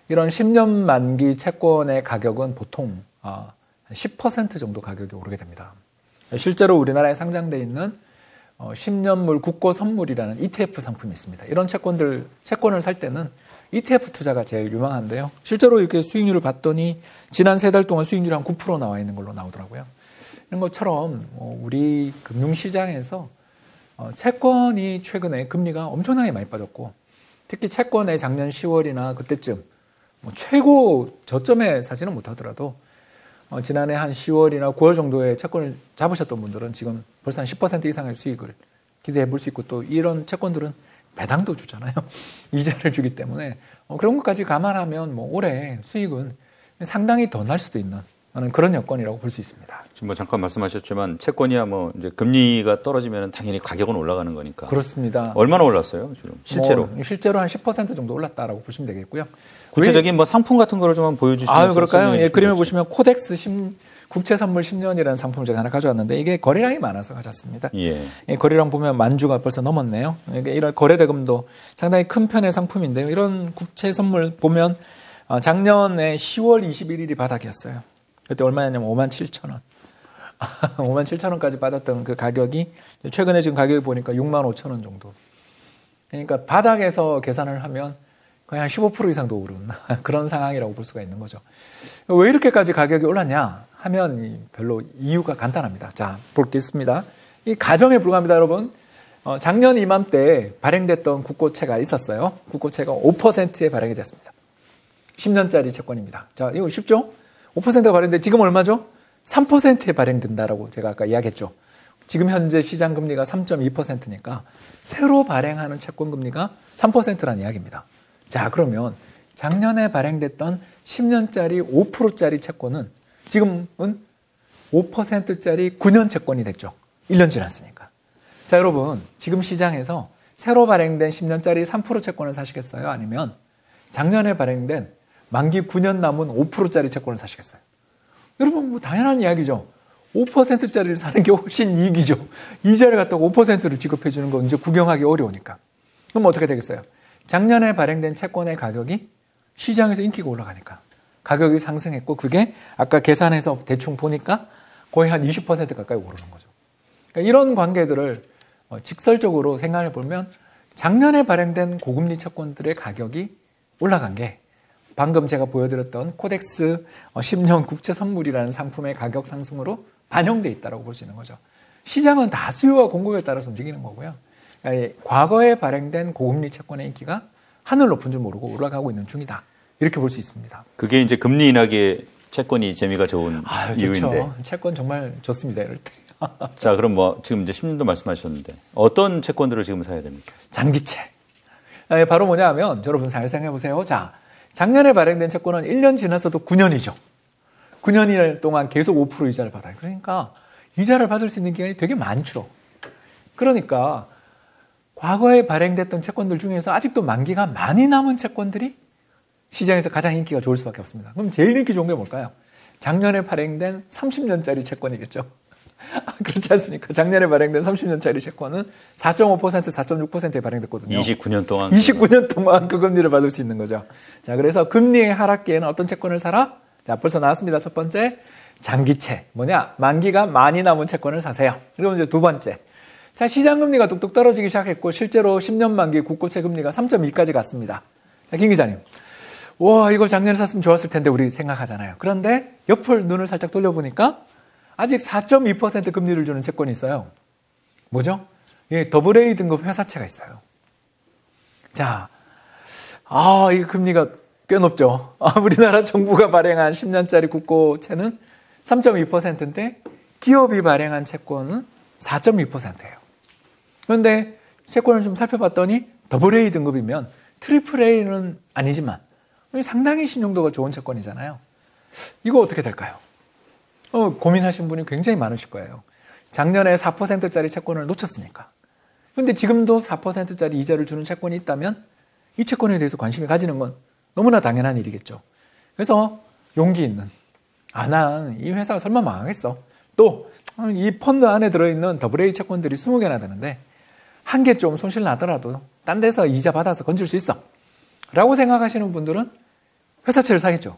이런 10년 만기 채권의 가격은 보통 10% 정도 가격이 오르게 됩니다. 실제로 우리나라에 상장되어 있는 10년물 국고 선물이라는 ETF 상품이 있습니다. 이런 채권을 살 때는 ETF 투자가 제일 유망한데요. 실제로 이렇게 수익률을 봤더니 지난 3달 동안 수익률이 한 9% 나와 있는 걸로 나오더라고요. 이런 것처럼 우리 금융시장에서 채권이 최근에 금리가 엄청나게 많이 빠졌고 특히 채권의 작년 10월이나 그때쯤 최고 저점에 사지는 못하더라도 지난해 한 10월이나 9월 정도에 채권을 잡으셨던 분들은 지금 벌써 한 10% 이상의 수익을 기대해 볼 수 있고 또 이런 채권들은 배당도 주잖아요. 이자를 주기 때문에 그런 것까지 감안하면 올해 수익은 상당히 더 날 수도 있는 그런 여건이라고 볼 수 있습니다. 지금 잠깐 말씀하셨지만 채권이야 이제 금리가 떨어지면 당연히 가격은 올라가는 거니까. 그렇습니다. 얼마나 올랐어요, 지금? 실제로? 실제로 한 10% 정도 올랐다라고 보시면 되겠고요. 구체적인 상품 같은 거를 좀 보여주시면. 그럴까요? 예, 그림을 보시면 코덱스 국채 선물 10년이라는 상품을 제가 하나 가져왔는데 이게 거래량이 많아서 가져왔습니다. 예, 거래량 보면 10,000주가 벌써 넘었네요. 이런 거래 대금도 상당히 큰 편의 상품인데요. 이런 국채 선물 보면 작년에 10월 21일이 바닥이었어요. 그때 얼마였냐면 57,000원. 57,000원까지 빠졌던 그 가격이 최근에 지금 가격을 보니까 65,000원 정도. 그러니까 바닥에서 계산을 하면 거의 한 15% 이상 더 오른 그런 상황이라고 볼 수가 있는 거죠. 왜 이렇게까지 가격이 올랐냐 하면 별로 이유가 간단합니다. 자, 볼겠습니다. 이 가정에 불과합니다, 여러분. 작년 이맘때 발행됐던 국고채가 있었어요. 국고채가 5%에 발행이 됐습니다. 10년짜리 채권입니다. 자, 이거 쉽죠? 5%가 발행돼 지금 얼마죠? 3%에 발행된다라고 제가 아까 이야기했죠. 지금 현재 시장 금리가 3.2%니까 새로 발행하는 채권 금리가 3%라는 이야기입니다. 자, 그러면 작년에 발행됐던 10년짜리 5%짜리 채권은 지금은 5%짜리 9년 채권이 됐죠. 1년 지났으니까. 자, 여러분, 지금 시장에서 새로 발행된 10년짜리 3% 채권을 사시겠어요? 아니면 작년에 발행된 만기 9년 남은 5%짜리 채권을 사시겠어요? 여러분, 당연한 이야기죠. 5%짜리를 사는 게 훨씬 이익이죠. 이자를 갖다가 5%를 지급해 주는 거 이제 구경하기 어려우니까. 그럼 어떻게 되겠어요? 작년에 발행된 채권의 가격이 시장에서 인기가 올라가니까 가격이 상승했고 그게 아까 계산해서 대충 보니까 거의 한 20% 가까이 오르는 거죠. 그러니까 이런 관계들을 직설적으로 생각해 보면 작년에 발행된 고금리 채권들의 가격이 올라간 게 방금 제가 보여드렸던 코덱스 10년 국채 선물이라는 상품의 가격 상승으로 반영돼 있다고 볼 수 있는 거죠. 시장은 다 수요와 공급에 따라서 움직이는 거고요. 그러니까 과거에 발행된 고금리 채권의 인기가 하늘 높은 줄 모르고 올라가고 있는 중이다. 이렇게 볼 수 있습니다. 그게 이제 금리 인하기에 채권이 재미가 좋은 이유인데. 좋죠. 채권 정말 좋습니다. 이럴 때. 자, 그럼 지금 이제 10년도 말씀하셨는데 어떤 채권들을 지금 사야 됩니까? 장기채. 바로 뭐냐 하면 여러분 잘 생각해 보세요. 자, 작년에 발행된 채권은 1년 지나서도 9년이죠. 9년 동안 계속 5% 이자를 받아요. 그러니까 이자를 받을 수 있는 기간이 되게 많죠. 그러니까 과거에 발행됐던 채권들 중에서 아직도 만기가 많이 남은 채권들이 시장에서 가장 인기가 좋을 수밖에 없습니다. 그럼 제일 인기 좋은 게 뭘까요? 작년에 발행된 30년짜리 채권이겠죠. 그렇지 않습니까? 작년에 발행된 30년짜리 채권은 4.5%, 4.6%에 발행됐거든요. 29년 동안. 29년 동안 그 금리를 받을 수 있는 거죠. 자, 그래서 금리의 하락기에는 어떤 채권을 사라? 자, 벌써 나왔습니다. 첫 번째, 장기채. 뭐냐? 만기가 많이 남은 채권을 사세요. 그리고 이제 두 번째. 자, 시장 금리가 뚝뚝 떨어지기 시작했고, 실제로 10년 만기 국고채 금리가 3.2까지 갔습니다. 자, 김 기자님. 와, 이거 작년에 샀으면 좋았을 텐데, 우리 생각하잖아요. 그런데 옆을 눈을 살짝 돌려보니까, 아직 4.2% 금리를 주는 채권이 있어요. 뭐죠? 예, AA 등급 회사채가 있어요. 자, 이 금리가 꽤 높죠. 우리나라 정부가 발행한 10년짜리 국고채는 3.2%인데 기업이 발행한 채권은 4.2%예요. 그런데 채권을 좀 살펴봤더니 AA 등급이면 AAA는 아니지만 상당히 신용도가 좋은 채권이잖아요. 이거 어떻게 될까요? 고민하신 분이 굉장히 많으실 거예요. 작년에 4%짜리 채권을 놓쳤으니까. 그런데 지금도 4%짜리 이자를 주는 채권이 있다면 이 채권에 대해서 관심을 가지는 건 너무나 당연한 일이겠죠. 그래서 용기 있는, 난 이 회사가 설마 망하겠어. 또 이 펀드 안에 들어있는 AA 채권들이 20개나 되는데 한 개 좀 손실 나더라도 딴 데서 이자 받아서 건질 수 있어 라고 생각하시는 분들은 회사채를 사겠죠.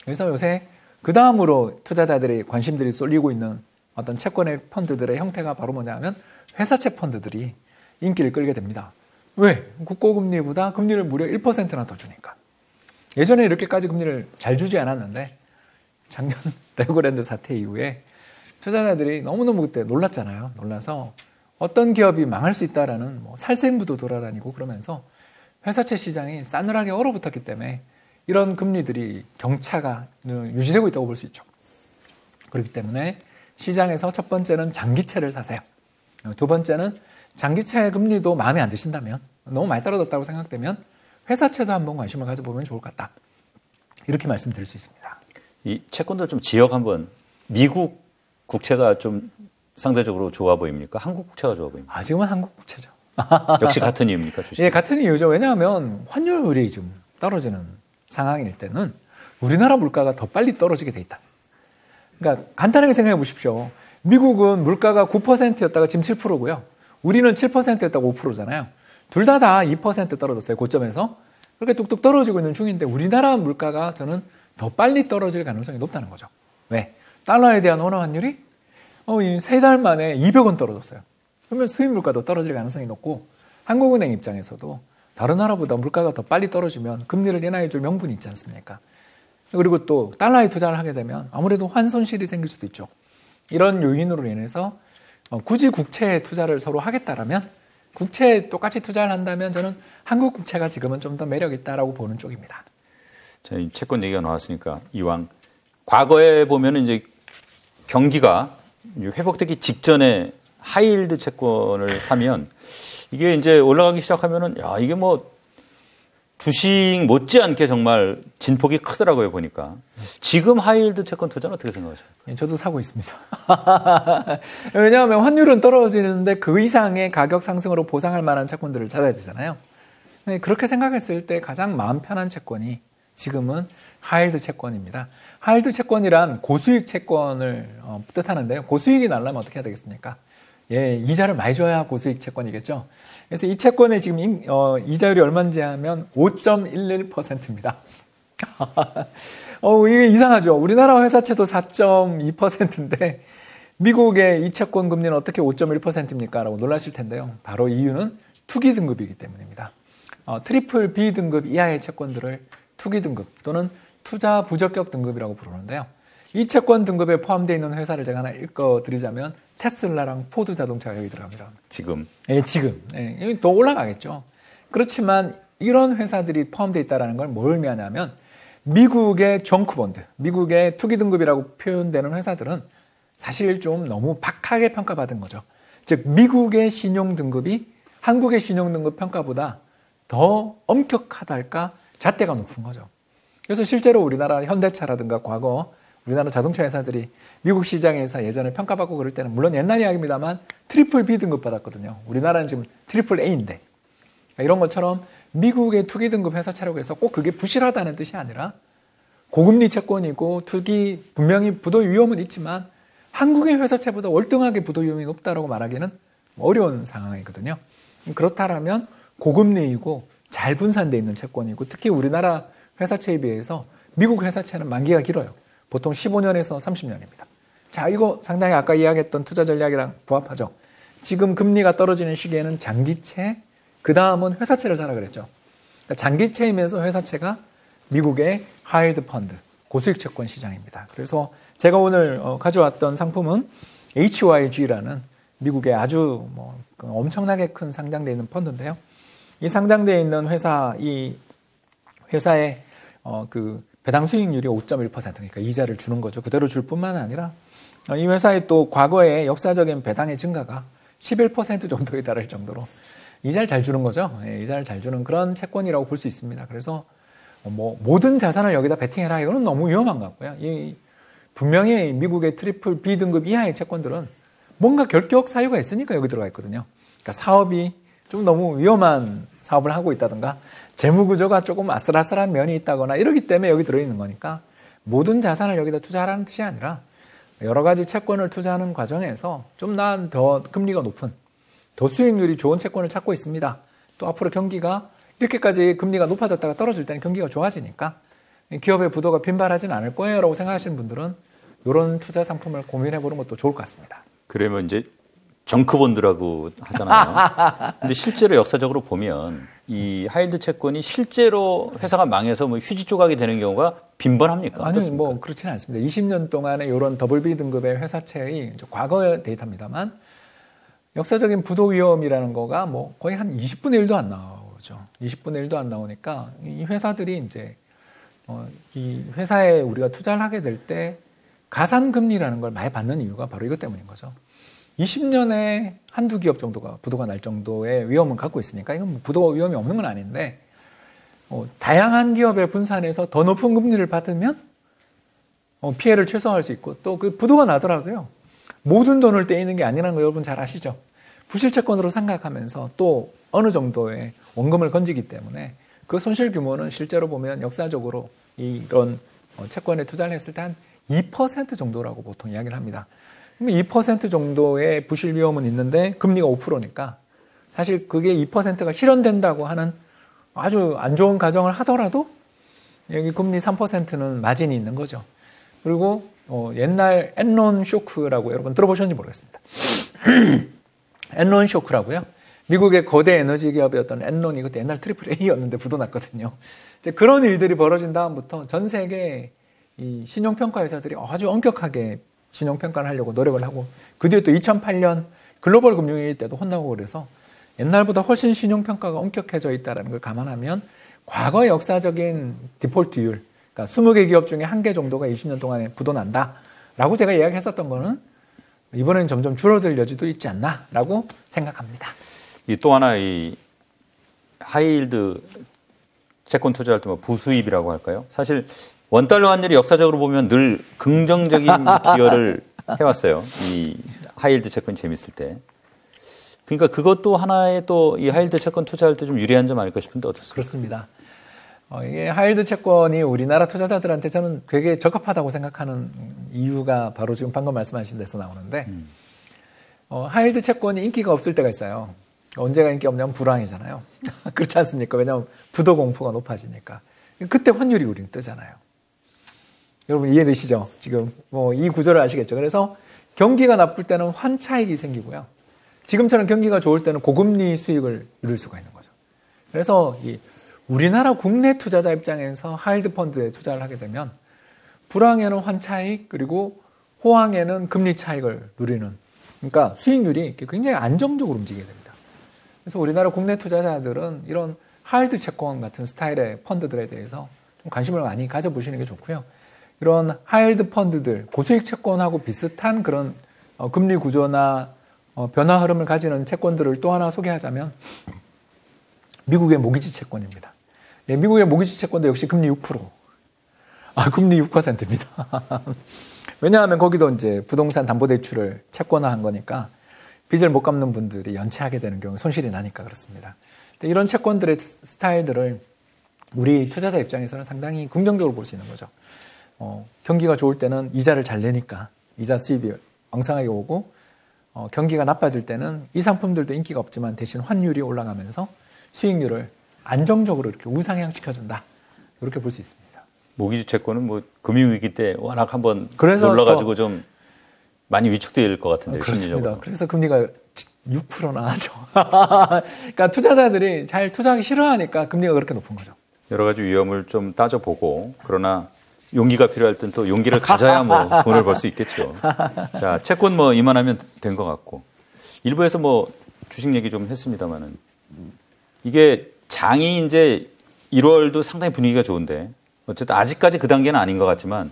그래서 요새 그 다음으로 투자자들의 관심들이 쏠리고 있는 어떤 채권의 펀드들의 형태가 바로 뭐냐 하면 회사채 펀드들이 인기를 끌게 됩니다. 왜? 국고금리보다 금리를 무려 1%나 더 주니까. 예전에 이렇게까지 금리를 잘 주지 않았는데 작년 레고랜드 사태 이후에 투자자들이 너무너무 그때 놀랐잖아요. 놀라서 어떤 기업이 망할 수 있다라는 살생부도 돌아다니고 그러면서 회사채 시장이 싸늘하게 얼어붙었기 때문에 이런 금리들이 경차가 유지되고 있다고 볼 수 있죠. 그렇기 때문에 시장에서 첫 번째는 장기채를 사세요. 두 번째는 장기채 금리도 마음에 안 드신다면, 너무 많이 떨어졌다고 생각되면 회사채도 한번 관심을 가져보면 좋을 것 같다. 이렇게 말씀드릴 수 있습니다. 이 채권도 좀 지역 한번, 미국 국채가 좀 상대적으로 좋아 보입니까? 한국 국채가 좋아 보입니까? 지금은 한국 국채죠. 역시 같은 이유입니까? 주식? 예, 같은 이유죠. 왜냐하면 환율이 좀 떨어지는 상황일 때는 우리나라 물가가 더 빨리 떨어지게 돼 있다. 그러니까 간단하게 생각해 보십시오. 미국은 물가가 9%였다가 지금 7%고요. 우리는 7%였다가 5%잖아요. 둘 다 2% 떨어졌어요. 고점에서. 그렇게 뚝뚝 떨어지고 있는 중인데 우리나라 물가가 저는 더 빨리 떨어질 가능성이 높다는 거죠. 왜? 달러에 대한 원화 환율이 3달 만에 200원 떨어졌어요. 그러면 수입 물가도 떨어질 가능성이 높고 한국은행 입장에서도 다른 나라보다 물가가 더 빨리 떨어지면 금리를 인하해줄 명분이 있지 않습니까? 그리고 또 달러에 투자를 하게 되면 아무래도 환손실이 생길 수도 있죠. 이런 요인으로 인해서 굳이 국채에 투자를 서로 하겠다라면 국채에 똑같이 투자를 한다면 저는 한국 국채가 지금은 좀 더 매력 있다라고 보는 쪽입니다. 저희 채권 얘기가 나왔으니까 이왕 과거에 보면 이제 경기가 회복되기 직전에 하이힐드 채권을 사면 이게 이제 올라가기 시작하면은 이게 주식 못지않게 정말 진폭이 크더라고요, 보니까. 지금 하이힐드 채권 투자는 어떻게 생각하십니까? 저도 사고 있습니다. 왜냐하면 환율은 떨어지는데 그 이상의 가격 상승으로 보상할 만한 채권들을 찾아야 되잖아요. 그렇게 생각했을 때 가장 마음 편한 채권이 지금은 하이힐드 채권입니다. 하이힐드 채권이란 고수익 채권을 뜻하는데요. 고수익이 나려면 어떻게 해야 되겠습니까? 이자를 많이 줘야 고수익 채권이겠죠. 그래서 이 채권의 지금 이자율이 얼마인지 하면 5.11%입니다. 이게 이상하죠. 우리나라 회사채도 4.2%인데 미국의 이 채권 금리는 어떻게 5.1%입니까? 라고 놀라실 텐데요. 바로 이유는 투기 등급이기 때문입니다. 트리플 B 등급 이하의 채권들을 투기 등급 또는 투자 부적격 등급이라고 부르는데요. 이 채권 등급에 포함되어 있는 회사를 제가 하나 읽어드리자면 테슬라랑 포드 자동차가 여기 들어갑니다. 지금? 지금. 더 올라가겠죠. 그렇지만 이런 회사들이 포함되어 있다는 걸 뭘 의미하냐면 미국의 정크본드, 미국의 투기 등급이라고 표현되는 회사들은 사실 좀 너무 박하게 평가받은 거죠. 즉 미국의 신용 등급이 한국의 신용 등급 평가보다 더 엄격하달까 잣대가 높은 거죠. 그래서 실제로 우리나라 현대차라든가 과거 우리나라 자동차 회사들이 미국 시장에서 예전에 평가받고 그럴 때는 물론 옛날 이야기입니다만 트리플 B 등급 받았거든요. 우리나라는 지금 트리플 A인데 이런 것처럼 미국의 투기 등급 회사 차려고 해서 꼭 그게 부실하다는 뜻이 아니라 고금리 채권이고 투기 분명히 부도 위험은 있지만 한국의 회사채보다 월등하게 부도 위험이 높다라고 말하기는 어려운 상황이거든요. 그렇다면 고금리이고 잘 분산되어 있는 채권이고 특히 우리나라 회사채에 비해서 미국 회사채는 만기가 길어요. 보통 15년에서 30년입니다. 자, 이거 상당히 아까 이야기했던 투자 전략이랑 부합하죠. 지금 금리가 떨어지는 시기에는 장기채, 그 다음은 회사채를 사라 그랬죠. 그러니까 장기채이면서 회사채가 미국의 하이힐드 펀드, 고수익 채권 시장입니다. 그래서 제가 오늘 가져왔던 상품은 HYG라는 미국의 아주 엄청나게 큰 상장되어 있는 펀드인데요. 이 상장되어 있는 이 회사의 그 배당 수익률이 5.1%, 그러니까 이자를 주는 거죠. 그대로 줄 뿐만 아니라 이 회사의 또 과거의 역사적인 배당의 증가가 11% 정도에 달할 정도로 이자를 잘 주는 거죠. 이자를 잘 주는 그런 채권이라고 볼 수 있습니다. 그래서 모든 자산을 여기다 베팅해라 이거는 너무 위험한 것 같고요. 분명히 미국의 트리플 B 등급 이하의 채권들은 뭔가 결격 사유가 있으니까 여기 들어가 있거든요. 그러니까 사업이 좀 너무 위험한 사업을 하고 있다든가 재무 구조가 조금 아슬아슬한 면이 있다거나 이러기 때문에 여기 들어있는 거니까 모든 자산을 여기다 투자하라는 뜻이 아니라 여러 가지 채권을 투자하는 과정에서 좀 더 금리가 높은 더 수익률이 좋은 채권을 찾고 있습니다. 또 앞으로 경기가 이렇게까지 금리가 높아졌다가 떨어질 때는 경기가 좋아지니까 기업의 부도가 빈발하진 않을 거예요 라고 생각하시는 분들은 이런 투자 상품을 고민해 보는 것도 좋을 것 같습니다. 그러면 이제 정크본드라고 하잖아요. 근데 실제로 역사적으로 보면 이 하이힐드 채권이 실제로 회사가 망해서 뭐 휴지 조각이 되는 경우가 빈번합니까? 아니, 뭐 그렇지는 않습니다. 20년 동안의 이런 더블B 등급의 회사채의 과거의 데이터입니다만 역사적인 부도 위험이라는 거가 뭐 거의 한 20분의 1도 안 나오죠. 20분의 1도 안 나오니까 이 회사들이 이제 이 회사에 우리가 투자를 하게 될 때 가산금리라는 걸 많이 받는 이유가 바로 이것 때문인 거죠. 20년에 한두 기업 정도가 부도가 날 정도의 위험을 갖고 있으니까 이건 뭐 부도 위험이 없는 건 아닌데 다양한 기업의 분산에서 더 높은 금리를 받으면 피해를 최소화할 수 있고 또 그 부도가 나더라도요. 모든 돈을 떼이는 게 아니라는 거 여러분 잘 아시죠? 부실채권으로 생각하면서 또 어느 정도의 원금을 건지기 때문에 그 손실 규모는 실제로 보면 역사적으로 이런 채권에 투자를 했을 때 한 2% 정도라고 보통 이야기를 합니다. 2% 정도의 부실 위험은 있는데 금리가 5%니까 사실 그게 2%가 실현된다고 하는 아주 안 좋은 가정을 하더라도 여기 금리 3%는 마진이 있는 거죠. 그리고 옛날 엔론 쇼크라고 여러분 들어보셨는지 모르겠습니다. 엔론 쇼크라고요. 미국의 거대 에너지 기업이었던 엔론이 그때 옛날 트리플 A였는데 부도 났거든요. 이제 그런 일들이 벌어진 다음부터 전 세계 이 신용평가 회사들이 아주 엄격하게 신용평가를 하려고 노력을 하고 그 뒤에 또 2008년 글로벌 금융위기 때도 혼나고 그래서 옛날보다 훨씬 신용평가가 엄격해져 있다는 걸 감안하면 과거의 역사적인 디폴트율, 그러니까 20개 기업 중에 1개 정도가 20년 동안에 부도 난다라고 제가 이야기했었던 거는 이번에는 점점 줄어들 여지도 있지 않나라고 생각합니다. 또 하나 이 하이힐드 채권 투자할 때 뭐 부수입이라고 할까요? 사실 원달러 환율이 역사적으로 보면 늘 긍정적인 기여를 해왔어요. 이 하이힐드 채권이 재밌을 때. 그러니까 그것도 하나의 또 이 하이힐드 채권 투자할 때 좀 유리한 점 아닐까 싶은데 어떻습니까? 그렇습니다. 이게 하이힐드 채권이 우리나라 투자자들한테 저는 되게 적합하다고 생각하는 이유가 바로 지금 방금 말씀하신 데서 나오는데 하이힐드 채권이 인기가 없을 때가 있어요. 언제가 인기 없냐면 불황이잖아요. 그렇지 않습니까? 왜냐하면 부도 공포가 높아지니까. 그때 환율이 우리는 뜨잖아요. 여러분 이해되시죠? 지금 뭐 이 구조를 아시겠죠? 그래서 경기가 나쁠 때는 환차익이 생기고요. 지금처럼 경기가 좋을 때는 고금리 수익을 누릴 수가 있는 거죠. 그래서 이 우리나라 국내 투자자 입장에서 하이힐드 펀드에 투자를 하게 되면 불황에는 환차익 그리고 호황에는 금리 차익을 누리는 그러니까 수익률이 굉장히 안정적으로 움직이게 됩니다. 그래서 우리나라 국내 투자자들은 이런 하이힐드 채권 같은 스타일의 펀드들에 대해서 좀 관심을 많이 가져보시는 게 좋고요. 이런 하이힐드 펀드들, 고수익 채권하고 비슷한 그런 금리 구조나 변화 흐름을 가지는 채권들을 또 하나 소개하자면 미국의 모기지 채권입니다. 네, 미국의 모기지 채권도 역시 금리 6%. 금리 6%입니다. 왜냐하면 거기도 이제 부동산 담보대출을 채권화한 거니까 빚을 못 갚는 분들이 연체하게 되는 경우에 손실이 나니까 그렇습니다. 이런 채권들의 스타일들을 우리 투자자 입장에서는 상당히 긍정적으로 볼 수 있는 거죠. 경기가 좋을 때는 이자를 잘 내니까 이자 수입이 왕성하게 오고 경기가 나빠질 때는 이 상품들도 인기가 없지만 대신 환율이 올라가면서 수익률을 안정적으로 이렇게 우상향시켜준다. 이렇게 볼 수 있습니다. 모기지 채권은 뭐 금융위기 때 워낙 한번 놀라가지고 좀 많이 위축될 것 같은데요. 그렇습니다. 심리적으로. 그래서 금리가 6%나 하죠. 그러니까 투자자들이 잘 투자하기 싫어하니까 금리가 그렇게 높은 거죠. 여러 가지 위험을 좀 따져보고 그러나 용기가 필요할 땐 또 용기를 가져야 뭐 돈을 벌 수 있겠죠. 자, 채권 뭐 이만하면 된 것 같고 일부에서 뭐 주식 얘기 좀 했습니다만은 이게 장이 이제 1월도 상당히 분위기가 좋은데 어쨌든 아직까지 그 단계는 아닌 것 같지만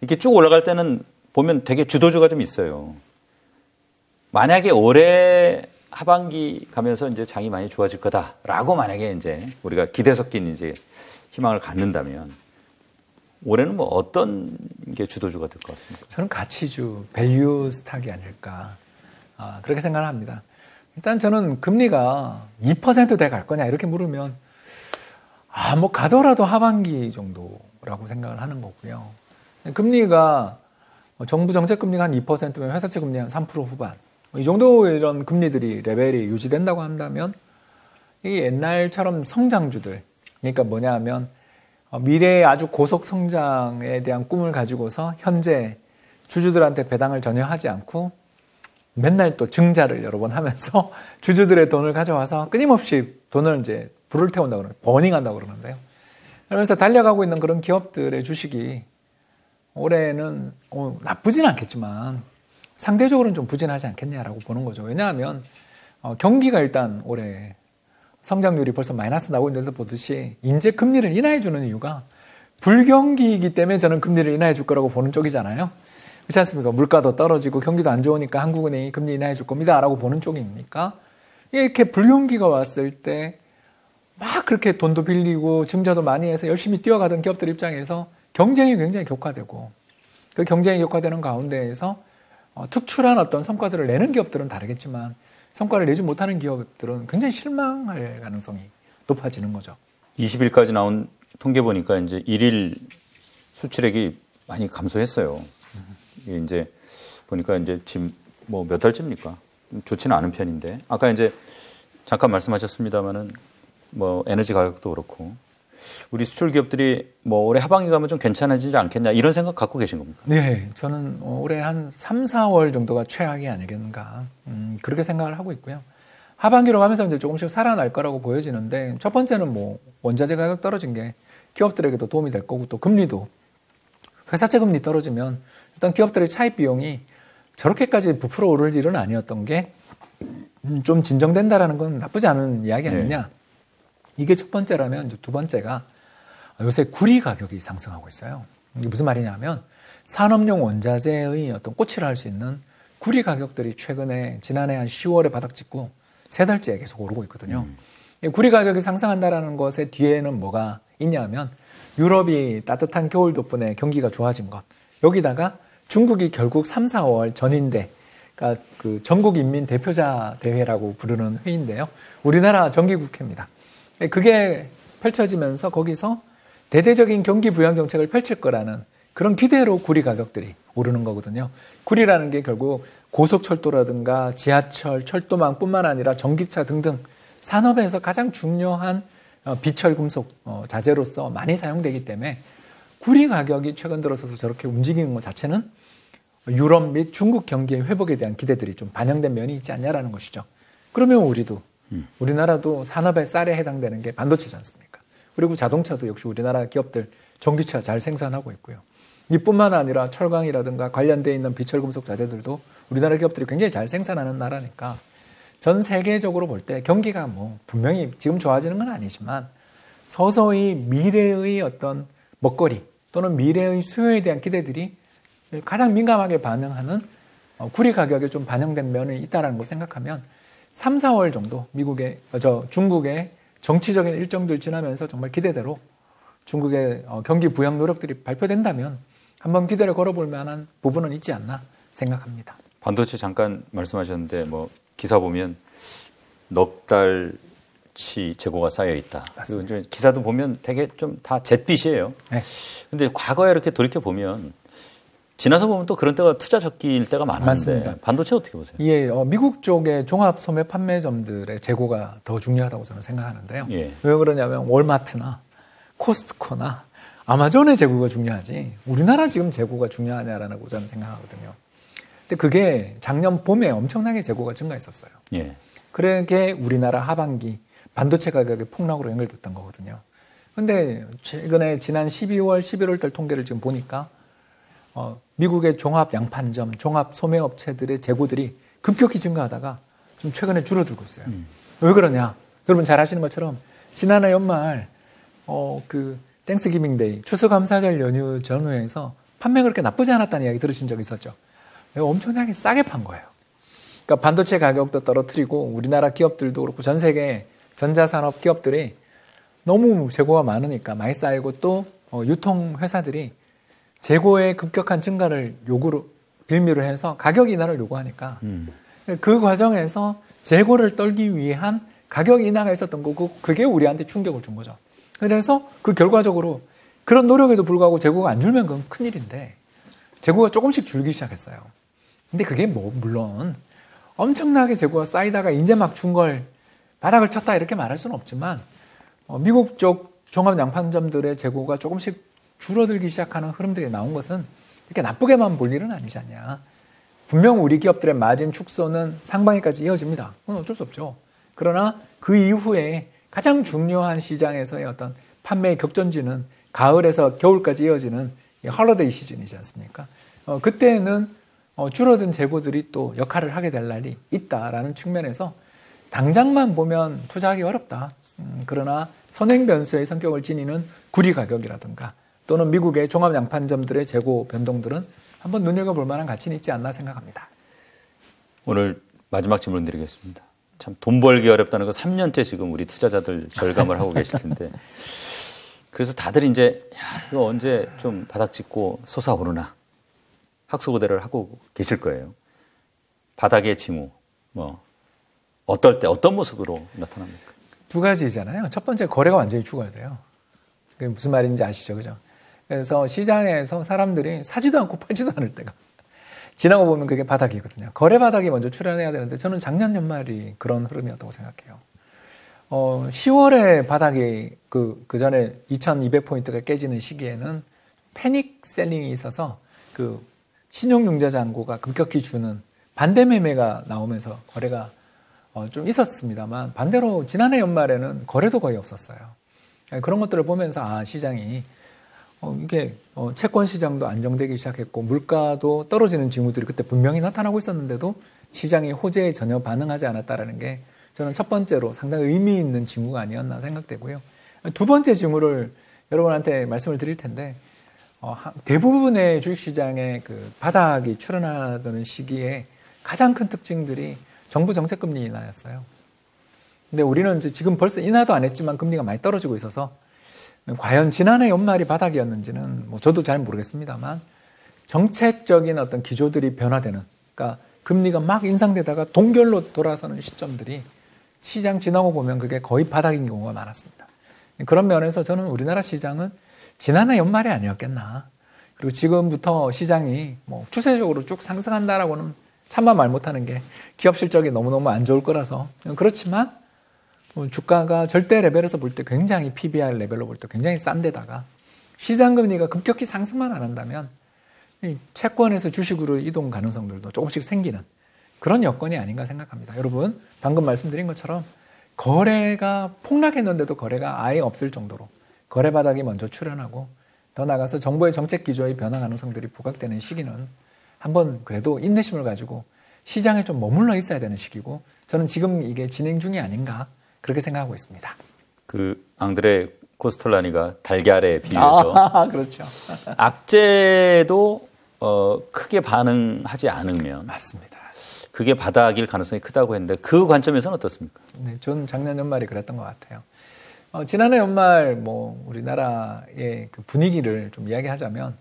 이렇게 쭉 올라갈 때는 보면 되게 주도주가 좀 있어요. 만약에 올해 하반기 가면서 이제 장이 많이 좋아질 거다라고 만약에 이제 우리가 기대 섞인 이제 희망을 갖는다면 올해는 뭐 어떤 게 주도주가 될 것 같습니까? 저는 가치주, 밸류 스탁이 아닐까 그렇게 생각을 합니다. 일단 저는 금리가 2%대 갈 거냐 이렇게 물으면 뭐 가더라도 하반기 정도라고 생각을 하는 거고요. 금리가 정부 정책 금리가 한 2%면 회사채 금리 한 3% 후반 이 정도 이런 금리들이 레벨이 유지된다고 한다면 이게 옛날처럼 성장주들 그러니까 뭐냐 하면 미래의 아주 고속 성장에 대한 꿈을 가지고서 현재 주주들한테 배당을 전혀 하지 않고 맨날 또 증자를 여러 번 하면서 주주들의 돈을 가져와서 끊임없이 돈을 이제 불을 태운다고 그러는 버닝한다고 그러는데요. 그러면서 달려가고 있는 그런 기업들의 주식이 올해는 나쁘진 않겠지만 상대적으로는 좀 부진하지 않겠냐라고 보는 거죠. 왜냐하면 경기가 일단 올해 성장률이 벌써 마이너스 나오고 있는 데서 보듯이 이제 금리를 인하해 주는 이유가 불경기이기 때문에 저는 금리를 인하해 줄 거라고 보는 쪽이잖아요. 그렇지 않습니까? 물가도 떨어지고 경기도 안 좋으니까 한국은행이 금리 인하해 줄 겁니다 라고 보는 쪽이니까 이렇게 불경기가 왔을 때 막 그렇게 돈도 빌리고 증자도 많이 해서 열심히 뛰어가던 기업들 입장에서 경쟁이 굉장히 격화되고 그 경쟁이 격화되는 가운데에서 특출한 어떤 성과들을 내는 기업들은 다르겠지만 성과를 내지 못하는 기업들은 굉장히 실망할 가능성이 높아지는 거죠. 20일까지 나온 통계 보니까 이제 1일 수출액이 많이 감소했어요. 이게 이제 보니까 이제 지금 뭐 몇 달째입니까? 좋지는 않은 편인데 아까 이제 잠깐 말씀하셨습니다만은 뭐 에너지 가격도 그렇고 우리 수출 기업들이 뭐 올해 하반기 가면 좀 괜찮아지지 않겠냐 이런 생각 갖고 계신 겁니까? 네, 저는 올해 한 3, 4월 정도가 최악이 아니겠는가 그렇게 생각을 하고 있고요. 하반기로 가면서 이제 조금씩 살아날 거라고 보여지는데 첫 번째는 뭐 원자재 가격 떨어진 게 기업들에게도 도움이 될 거고 또 금리도 회사채 금리 떨어지면 일단 기업들의 차입 비용이 저렇게까지 부풀어 오를 일은 아니었던 게 좀 진정된다라는 건 나쁘지 않은 이야기 아니냐. 네. 이게 첫 번째라면 두 번째가 요새 구리 가격이 상승하고 있어요. 이게 무슨 말이냐면 산업용 원자재의 어떤 꽃이라 할 수 있는 구리 가격들이 최근에 지난해 한 10월에 바닥 찍고 세 달째 계속 오르고 있거든요. 구리 가격이 상승한다라는 것의 뒤에는 뭐가 있냐면 유럽이 따뜻한 겨울 덕분에 경기가 좋아진 것. 여기다가 중국이 결국 3, 4월 전인대 그러니까 그 전국인민 대표자 대회라고 부르는 회의인데요. 우리나라 정기국회입니다. 그게 펼쳐지면서 거기서 대대적인 경기 부양 정책을 펼칠 거라는 그런 기대로 구리 가격들이 오르는 거거든요. 구리라는 게 결국 고속철도라든가 지하철, 철도망뿐만 아니라 전기차 등등 산업에서 가장 중요한 비철금속 자재로서 많이 사용되기 때문에 구리 가격이 최근 들어서서 저렇게 움직이는 것 자체는 유럽 및 중국 경기의 회복에 대한 기대들이 좀 반영된 면이 있지 않냐라는 것이죠. 그러면 우리나라도 산업의 쌀에 해당되는 게 반도체지 않습니까? 그리고 자동차도 역시 우리나라 기업들 전기차 잘 생산하고 있고요. 이뿐만 아니라 철강이라든가 관련되어 있는 비철금속 자재들도 우리나라 기업들이 굉장히 잘 생산하는 나라니까 전 세계적으로 볼 때 경기가 뭐 분명히 지금 좋아지는 건 아니지만 서서히 미래의 어떤 먹거리 또는 미래의 수요에 대한 기대들이 가장 민감하게 반응하는 구리 가격에 좀 반영된 면이 있다는 걸 생각하면 3, 4월 정도 중국의 정치적인 일정들 지나면서 정말 기대대로 중국의 경기 부양 노력들이 발표된다면 한번 기대를 걸어볼 만한 부분은 있지 않나 생각합니다. 반도체 잠깐 말씀하셨는데 뭐 기사 보면 넉 달치 재고가 쌓여 있다. 그리고 이제 기사도 보면 되게 좀 다 잿빛이에요. 네. 근데 과거에 이렇게 돌이켜 보면 지나서 보면 또 그런 때가 투자 적기일 때가 많았는데 맞습니다. 반도체 어떻게 보세요? 예, 미국 쪽의 종합 소매 판매점들의 재고가 더 중요하다고 저는 생각하는데요. 예. 왜 그러냐면 월마트나 코스트코나 아마존의 재고가 중요하지 우리나라 지금 재고가 중요하냐라고 저는 생각하거든요. 근데 그게 작년 봄에 엄청나게 재고가 증가했었어요. 예. 그게 우리나라 하반기 반도체 가격의 폭락으로 연결됐던 거거든요. 근데 최근에 지난 12월, 11월 달 통계를 지금 보니까 미국의 종합 양판점, 종합 소매업체들의 재고들이 급격히 증가하다가 좀 최근에 줄어들고 있어요. 왜 그러냐? 여러분 잘 아시는 것처럼 지난해 연말 그 땡스기빙 데이, 추수감사절 연휴 전후에서 판매가 그렇게 나쁘지 않았다는 이야기 들으신 적 있었죠? 엄청나게 싸게 판 거예요. 그러니까 반도체 가격도 떨어뜨리고 우리나라 기업들도 그렇고 전 세계 전자산업 기업들이 너무 재고가 많으니까 많이 쌓이고 또 유통회사들이 재고의 급격한 증가를 빌미로 해서 가격 인하를 요구하니까 그 과정에서 재고를 떨기 위한 가격 인하가 있었던 거고 그게 우리한테 충격을 준 거죠. 그래서 그 결과적으로 그런 노력에도 불구하고 재고가 안 줄면 그건 큰일인데 재고가 조금씩 줄기 시작했어요. 근데 그게 뭐 물론 엄청나게 재고가 쌓이다가 이제 막 준 걸 바닥을 쳤다 이렇게 말할 수는 없지만 미국 쪽 종합양판점들의 재고가 조금씩 줄어들기 시작하는 흐름들이 나온 것은 이렇게 나쁘게만 볼 일은 아니지 않냐. 분명 우리 기업들의 마진 축소는 상반기까지 이어집니다. 그건 어쩔 수 없죠. 그러나 그 이후에 가장 중요한 시장에서의 어떤 판매의 격전지는 가을에서 겨울까지 이어지는 헐러데이 시즌이지 않습니까? 그때는 줄어든 재고들이 또 역할을 하게 될 날이 있다라는 측면에서 당장만 보면 투자하기 어렵다. 그러나 선행 변수의 성격을 지니는 구리 가격이라든가 또는 미국의 종합양판점들의 재고 변동들은 한번 눈여겨볼 만한 가치는 있지 않나 생각합니다. 오늘 마지막 질문 드리겠습니다. 참 돈 벌기 어렵다는 거 3년째 지금 우리 투자자들 절감을 하고 계실 텐데 그래서 다들 이제 이거 언제 좀 바닥 짚고 솟아오르나 학수고대를 하고 계실 거예요. 바닥의 징후 어떨 때 어떤 모습으로 나타납니까? 두 가지잖아요. 첫 번째 거래가 완전히 죽어야 돼요. 그게 무슨 말인지 아시죠? 그죠? 그래서 시장에서 사람들이 사지도 않고 팔지도 않을 때가 지나고 보면 그게 바닥이거든요. 거래 바닥이 먼저 출현해야 되는데 저는 작년 연말이 그런 흐름이었다고 생각해요. 10월에 바닥이 그 전에 2200포인트가 깨지는 시기에는 패닉 셀링이 있어서 그 신용융자 잔고가 급격히 주는 반대 매매가 나오면서 거래가 좀 있었습니다만 반대로 지난해 연말에는 거래도 거의 없었어요. 그런 것들을 보면서 시장이 이게 채권 시장도 안정되기 시작했고 물가도 떨어지는 징후들이 그때 분명히 나타나고 있었는데도 시장이 호재에 전혀 반응하지 않았다라는 게 저는 첫 번째로 상당히 의미 있는 징후가 아니었나 생각되고요. 두 번째 징후를 여러분한테 말씀을 드릴 텐데 대부분의 주식시장의 그 바닥이 출현하던 시기에 가장 큰 특징들이 정부 정책금리 인하였어요. 근데 우리는 지금 벌써 인하도 안 했지만 금리가 많이 떨어지고 있어서 과연 지난해 연말이 바닥이었는지는 저도 잘 모르겠습니다만 정책적인 어떤 기조들이 변화되는, 그러니까 금리가 막 인상되다가 동결로 돌아서는 시점들이 시장 지나고 보면 그게 거의 바닥인 경우가 많았습니다. 그런 면에서 저는 우리나라 시장은 지난해 연말이 아니었겠나. 그리고 지금부터 시장이 추세적으로 쭉 상승한다라고는 차마 말 못하는 게 기업 실적이 너무너무 안 좋을 거라서. 그렇지만 주가가 절대 레벨에서 볼 때 굉장히 PBR 레벨로 볼 때 굉장히 싼 데다가 시장 금리가 급격히 상승만 안 한다면 채권에서 주식으로 이동 가능성들도 조금씩 생기는 그런 여건이 아닌가 생각합니다. 여러분 방금 말씀드린 것처럼 거래가 폭락했는데도 거래가 아예 없을 정도로 거래 바닥이 먼저 출현하고 더 나아가서 정부의 정책 기조의 변화 가능성들이 부각되는 시기는 한번 그래도 인내심을 가지고 시장에 좀 머물러 있어야 되는 시기고 저는 지금 이게 진행 중이 아닌가 그렇게 생각하고 있습니다. 그 앙드레 코스톨라니가 달걀에 비유해서 그렇죠. 악재도 크게 반응하지 않으면 맞습니다. 그게 바닥일 가능성이 크다고 했는데 그 관점에서는 어떻습니까? 네, 전 작년 연말이 그랬던 것 같아요. 지난해 연말 우리나라의 그 분위기를 좀 이야기하자면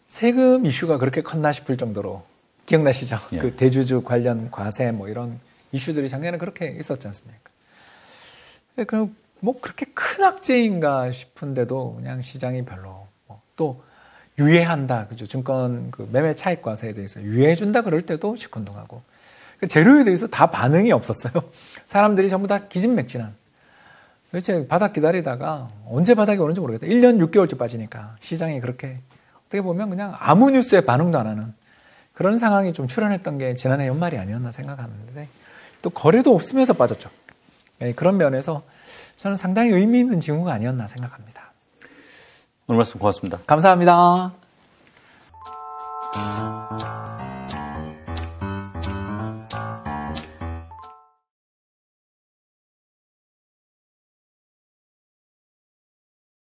세금 이슈가 그렇게 컸나 싶을 정도로 기억나시죠? 예. 그 대주주 관련 과세 이런 이슈들이 작년에 그렇게 있었지 않습니까? 그럼 그렇게 큰 악재인가 싶은데도 그냥 시장이 별로 또 유예한다, 그죠? 증권 그 매매 차익 과세에 대해서 유예해준다 그럴 때도 시큰둥하고 재료에 대해서 다 반응이 없었어요. 사람들이 전부 다 기진맥진한. 도대체 바닥 기다리다가 언제 바닥이 오는지 모르겠다. 1년 6개월째 빠지니까 시장이 그렇게 어떻게 보면 그냥 아무 뉴스에 반응도 안 하는 그런 상황이 좀 출현했던 게 지난해 연말이 아니었나 생각하는데 또 거래도 없으면서 빠졌죠. 그런 면에서 저는 상당히 의미 있는 징후가 아니었나 생각합니다. 오늘 말씀 고맙습니다. 감사합니다.